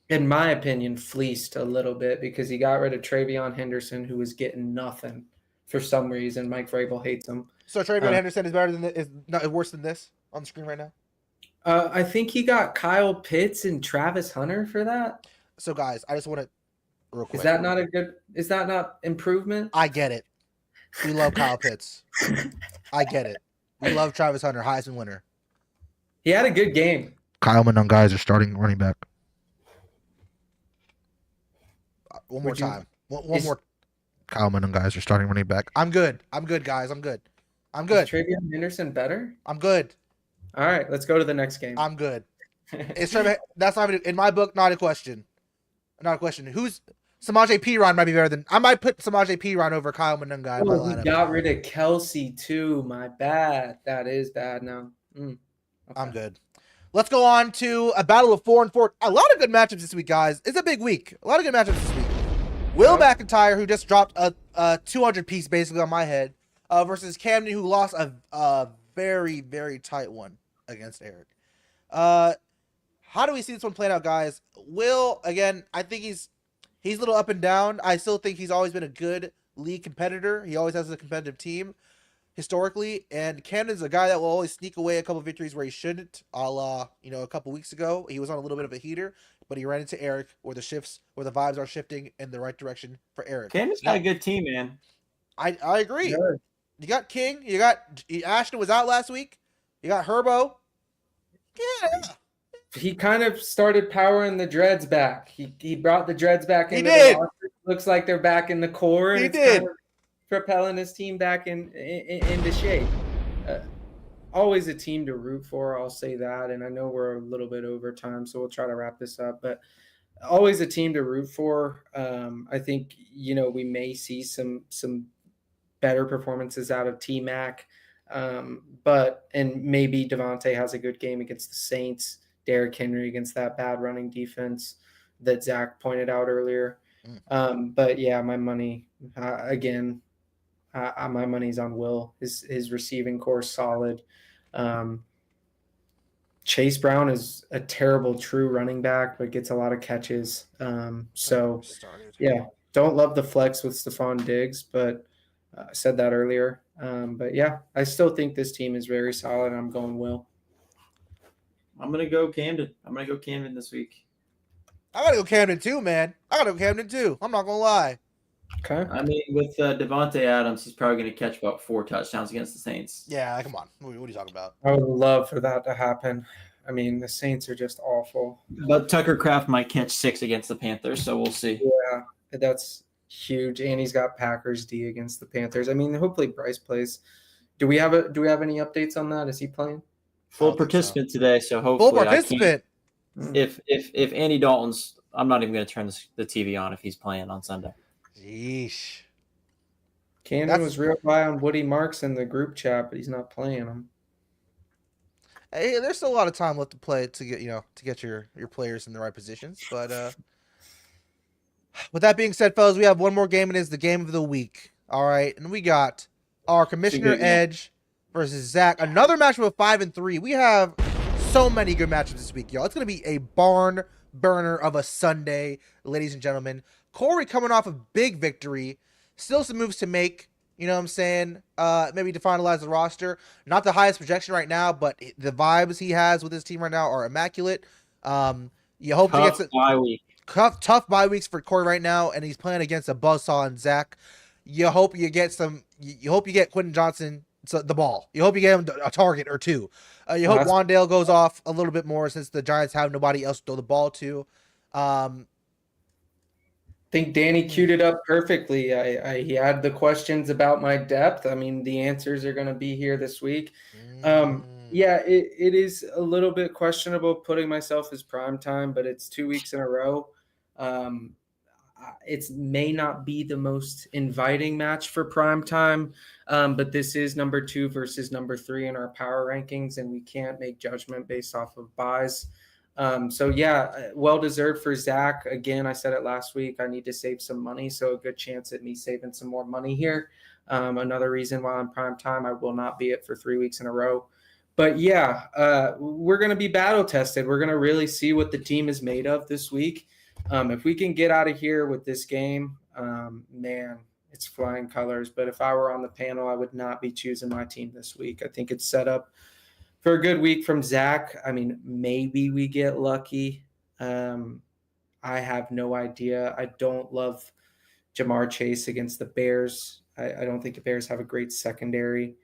in my opinion, fleeced a little bit because he got rid of Travion Henderson, who was getting nothing for some reason. Mike Vrabel hates him. So Travion Henderson is better than is not worse than this on the screen right now? I think he got Kyle Pitts and Travis Hunter for that. So guys, I just want to real quick. Is that not improvement? I get it. We love Kyle Pitts. I get it. We love Travis Hunter, Heisman winner. He had a good game. Kyle Monangai is starting running back. One more time. One more. Kyle Monangai is starting running back. I'm good, guys. I'm good. Is Travion Henderson better? I'm good. All right, let's go to the next game. I'm good. That's not even, in my book, not a question. Not a question. Who's Samaje Perine might be better than I might put Samaje Perine over Kyle Monangai in my lineup. He got rid of Kelsey too. My bad. That is bad now. Okay. I'm good. Let's go on to a battle of 4 and 4. A lot of good matchups this week, guys. It's a big week. A lot of good matchups this week. Will McIntyre, who just dropped a 200 piece basically on my head, versus Camden, who lost a very, very tight one against Eric. How do we see this one playing out, guys? Will, again, I think he's a little up and down. I still think he's always been a good league competitor. He always has a competitive team historically. And Camden's a guy that will always sneak away a couple victories where he shouldn't. A la, a couple weeks ago, he was on a little bit of a heater, but he ran into Eric where the vibes are shifting in the right direction for Eric. Camden's got a good team, man. I agree. Yeah. You got King. You got Ashton was out last week. You got Herbo. Yeah. he kind of started powering the dreads back. He brought the dreads back He into did. the roster. Looks like they're back in the core, and He it's did. kind of propelling his team back into shape. Always a team to root for, I'll say that. And I know we're a little bit over time, so we'll try to wrap this up. But always a team to root for. I think we may see some better performances out of T-Mac, but maybe Devontae has a good game against the Saints. Derrick Henry against that bad running defense that Zach pointed out earlier. But yeah, my money again. My money's on Will. His receiving core is solid. Chase Brown is a terrible true running back, but gets a lot of catches. Yeah, don't love the flex with Stephon Diggs, but I said that earlier. But yeah, I still think this team is very solid. I'm going Will. I'm gonna go Camden. This week. I gotta go Camden too, man. I'm not gonna lie. Okay. I mean, with Devontae Adams, he's probably going to catch about 4 touchdowns against the Saints. Yeah, come on. What are you talking about? I would love for that to happen. I mean, the Saints are just awful. But Tucker Kraft might catch 6 against the Panthers, so we'll see. Yeah, that's huge. And he's got Packers D against the Panthers. I mean, hopefully Bryce plays. Do we have any updates on that? Is he playing? Full participant today, so hopefully full participant. If Andy Dalton's, I'm not even going to turn the TV on if he's playing on Sunday. Yeesh. Camden was real high on Woody Marks in the group chat, but he's not playing him. Hey, there's still a lot of time left to play to get your players in the right positions. But with that being said, fellas, we have one more game, and it's the game of the week. All right, and we got our Commissioner Edge versus Zach. Another matchup of 5 and 3. We have so many good matchups this week, y'all. It's gonna be a barn burner of a Sunday, ladies and gentlemen. Corey coming off a big victory, still some moves to make, you know what I'm saying? Maybe to finalize the roster. Not the highest projection right now, but the vibes he has with his team right now are immaculate. You hope to get some bye week. Tough bye weeks for Corey right now, and he's playing against a buzzsaw and Zach. You hope you get Quentin Johnson the ball. You hope you get him a target or two. You hope Wandale goes off a little bit more since the Giants have nobody else to throw the ball to. I think Danny queued it up perfectly. He had the questions about my depth. I mean, the answers are going to be here this week. Yeah, it is a little bit questionable putting myself as prime time, but it's 2 weeks in a row. It may not be the most inviting match for prime time, but this is number 2 versus number 3 in our power rankings, and we can't make judgment based off of buys. So yeah, well-deserved for Zach. Again, I said it last week, I need to save some money. So a good chance at me saving some more money here. Another reason why I'm prime time, I will not be it for 3 weeks in a row. But yeah, we're going to be battle tested. We're going to really see what the team is made of this week. If we can get out of here with this game, man, it's flying colors. But if I were on the panel, I would not be choosing my team this week. I think it's set up for a good week from Zach. I mean, maybe we get lucky. I have no idea. I don't love Jamar Chase against the Bears. I don't think the Bears have a great secondary.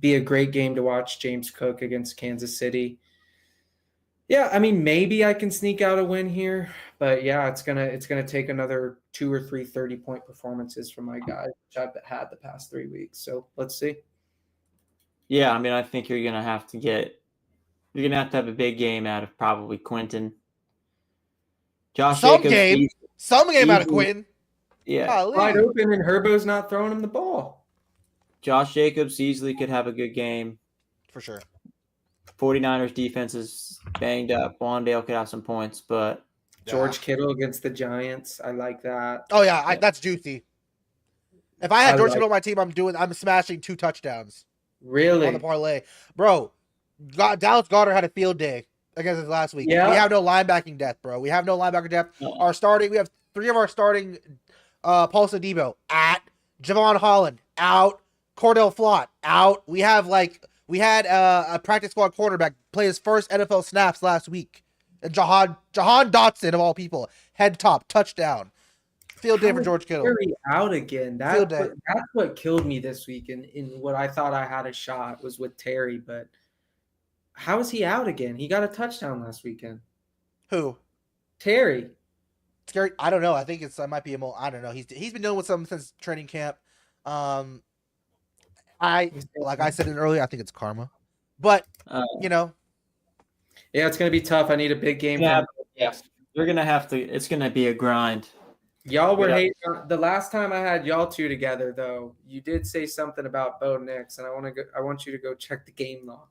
Be a great game to watch James Cook against Kansas City. Yeah, I mean, maybe I can sneak out a win here, but yeah, it's gonna take another 2 or 3 30-point performances from my guys, which I've had the past 3 weeks. So let's see. Yeah, I mean, I think you're gonna have to have a big game out of probably Quentin. Josh Jacobs, some game out of Quentin. Yeah, wide open, and Herbo's not throwing him the ball. Josh Jacobs easily could have a good game for sure. 49ers defense is banged up. Wandale could have some points, but George Kittle against the Giants, I like that. Oh yeah, that's juicy. If I had George Kittle on my team, I'm smashing 2 touchdowns. Really? On the parlay. Bro, Dallas Goedert had a field day against us last week. Yeah. We have no linebacking depth, bro. We have no linebacker depth. No. We have 3 of our starting Paulson Debo out, Javon Holland out, Cordell Flott out. We had a practice squad quarterback play his first NFL snaps last week. And Jahan Dotson, of all people, head top, touchdown. Field day for George Kittle. Terry out again. That's what killed me this week. In what I thought I had a shot was with Terry, but How is he out again? He got a touchdown last weekend. Who? Terry. Scary. I don't know. I think it might be a I don't know. He's been dealing with something since training camp. Like I said it earlier, I think it's karma. But yeah, it's gonna be tough. I need a big game. Yeah, you're gonna have to. It's gonna be a grind. Y'all were hating the last time I had y'all two together, though. You did say something about Bo Nix, and I want you to go check the game log.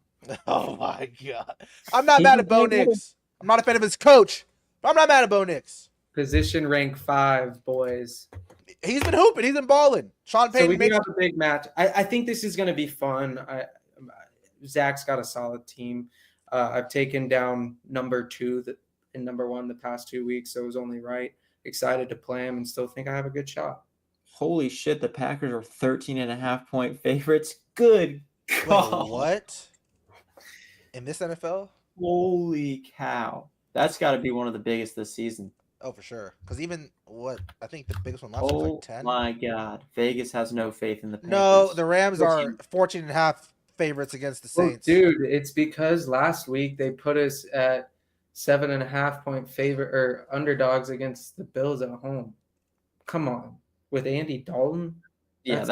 Oh my god! I'm not mad at Bo Nix. I'm not a fan of his coach, but I'm not mad at Bo Nix. Position rank 5, boys. He's been hooping. He's been balling. Sean Payton. So we do have a big match. I think this is going to be fun. Zach's got a solid team. I've taken down number 2 and number 1 the past 2 weeks, so it was only right. Excited to play him and still think I have a good shot. Holy shit, the Packers are 13.5-point favorites. Good God. Wait, what? In this NFL? Holy cow. That's got to be one of the biggest this season. Oh, for sure. Because even I think the biggest one last was like 10. Oh my God. Vegas has no faith in the Panthers. No, the Rams are 14.5 favorites against the Saints. Dude, it's because last week they put us at 7.5-point favorite or underdogs against the Bills at home. Come on. With Andy Dalton? Yeah,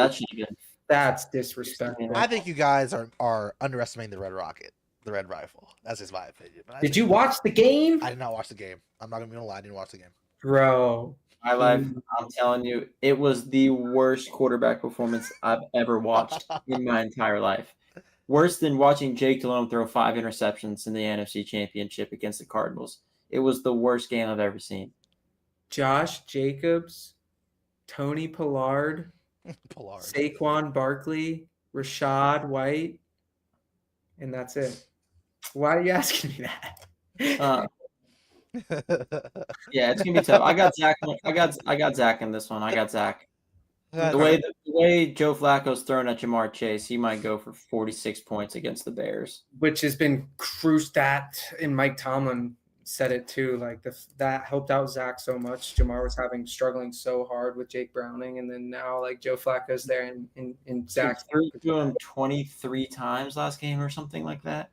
that's disrespectful. I think you guys are underestimating the Red Rocket, the Red Rifle. That's just my opinion. Did you watch the game? I did not watch the game. I'm not gonna lie, I didn't watch the game. Bro. My life, I'm telling you, it was the worst quarterback performance I've ever watched in my entire life. Worse than watching Jake Delhomme throw 5 interceptions in the NFC Championship against the Cardinals. It was the worst game I've ever seen. Josh Jacobs, Tony Pollard, Saquon Barkley, Rashad White, and that's it. Why are you asking me that? Yeah, it's gonna be tough. I got Zach. I got Zach in this one. I got Zach. The way Joe Flacco's throwing at Jamar Chase, he might go for 46 points against the Bears, which has been cruised at. And Mike Tomlin said it too. Like that helped out Zach so much. Jamar was struggling so hard with Jake Browning, and then now like Joe Flacco's there, and Zach threw him 23 times last game or something like that.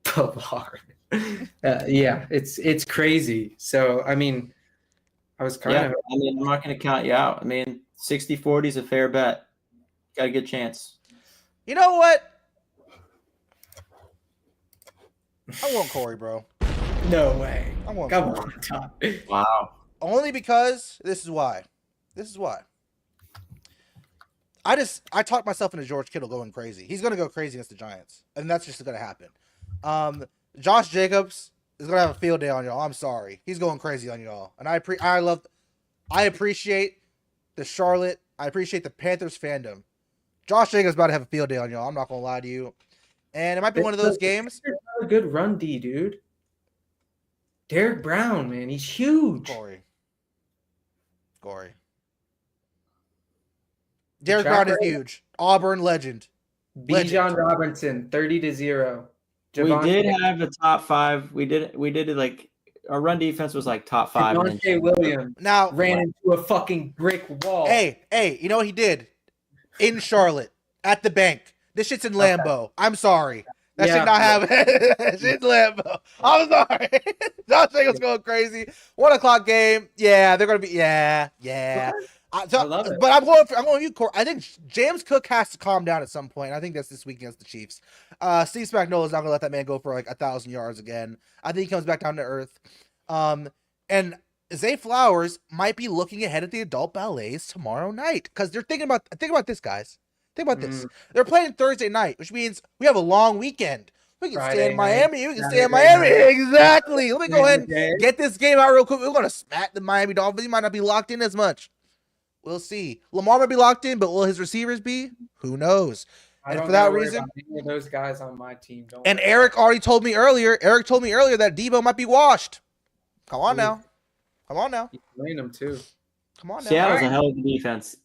Hard. Yeah, it's crazy. So I mean, I was kind of. I mean, I'm not going to count you out. I mean, 60-40 is a fair bet. Got a good chance. You know what? I want Corey, bro. No way. I want Come Corey. on, Tom. Wow. Only because this is why. I talked myself into George Kittle going crazy. He's going to go crazy against the Giants, and that's just going to happen. Josh Jacobs is going to have a field day on y'all. I'm sorry. He's going crazy on y'all. And I appreciate the Charlotte. I appreciate the Panthers fandom. Josh Jacobs is about to have a field day on y'all. I'm not going to lie to you. And it might be one of those games. A good run D, dude. Derek Brown, man. He's huge. Corey. Derek Brown is huge. Auburn legend. Bijan Robinson, 30-0. We did have a top 5. We did it like our run defense was like top 5. Javonte Williams now ran into a fucking brick wall. Hey, you know what he did? In Charlotte, at the bank. This shit's in Lambeau. Okay. I'm sorry. That should not happen. That shit's in Lambeau. I'm sorry. Josh Jacobs going crazy. 1:00 game. Yeah, they're gonna be. Yeah. I love it. But I'm going with you, Corey. I think James Cook has to calm down at some point. I think that's this week against the Chiefs. Steve Spagnuolo is not going to let that man go for like 1,000 yards again. I think he comes back down to earth. And Zay Flowers might be looking ahead at the adult ballets tomorrow night because they're think about this, guys. Think about this. They're playing Thursday night, which means we have a long weekend. We can stay in Miami. We can stay in Miami. Exactly. Let me go ahead and get this game out real quick. We're going to smack the Miami Dolphins. He might not be locked in as much. We'll see. Lamar might be locked in, but will his receivers be? Who knows? And for that reason, any of those guys on my team don't. And Eric already told me earlier. Eric told me earlier that Debo might be washed. Come on now. He's playing him too. Come on now. Seattle's a hell of a defense.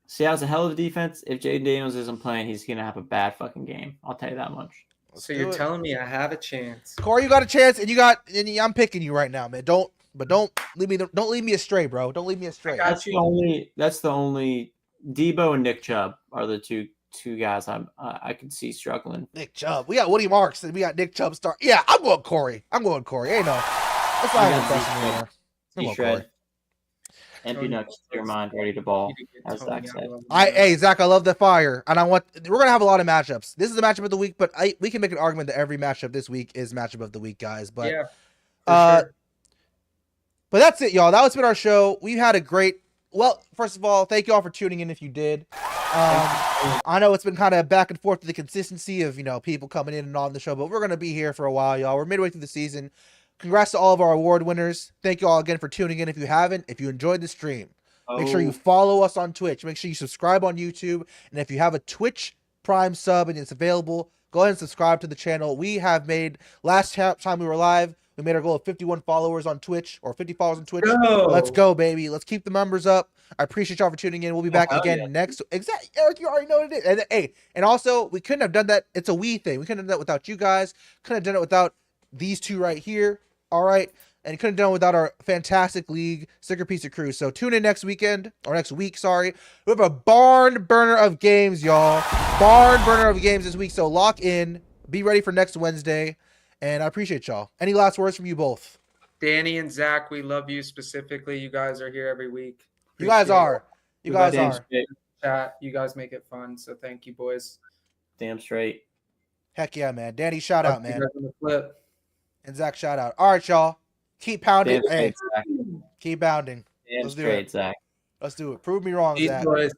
Seattle's a hell of a defense. If Jaden Daniels isn't playing, he's gonna have a bad fucking game. I'll tell you that much. So you're telling me I have a chance, Corey? You got a chance, and I'm picking you right now, man. Don't leave me astray, bro. Don't leave me astray. That's the only Debo and Nick Chubb are the two two guys I could see struggling. Nick Chubb. We got Woody Marks and we got Nick Chubb start. Yeah, I'm going Corey. Ain't no. That's not even a question anymore. I'm going Corey. And Peanuts, your mind ready to ball, as Zach said. Hey, Zach, I love the fire. And we're going to have a lot of matchups. This is the matchup of the week, but we can make an argument that every matchup this week is matchup of the week, guys. But, yeah, sure. But that's it, y'all. That's been our show. We've had a great, well, first of all, thank you all for tuning in if you did. I know it's been kind of back and forth to the consistency of, people coming in and on the show, but we're going to be here for a while, y'all. We're midway through the season. Congrats to all of our award winners. Thank you all again for tuning in. If you haven't, if you enjoyed the stream, make sure you follow us on Twitch. Make sure you subscribe on YouTube. And if you have a Twitch Prime sub and it's available, go ahead and subscribe to the channel. We have made, last time we were live, we made our goal of 51 followers on Twitch, or 50 followers on Twitch. Let's go, baby. Let's keep the numbers up. I appreciate y'all for tuning in. We'll be back again next. Exactly, Eric, you already know what it is. And also, we couldn't have done that. It's a we thing. We couldn't have done that without you guys. Couldn't have done it without these two right here. All right. And couldn't have done it without our fantastic league, Sticker Pizza Crew. So tune in next week, sorry. We have a barn burner of games, y'all. Barn burner of games this week. So lock in. Be ready for next Wednesday. And I appreciate y'all. Any last words from you both? Danny and Zach, we love you specifically. You guys are here every week. You guys are. You guys are. Chat. You guys make it fun. So thank you, boys. Damn straight. Heck yeah, man. Danny, shout out, man. Flip. And Zach, shout out. All right, y'all. Keep pounding. Damn straight, Zach. Keep pounding. Damn straight, Zach. Let's do it. Prove me wrong, Peace, Zach. boys.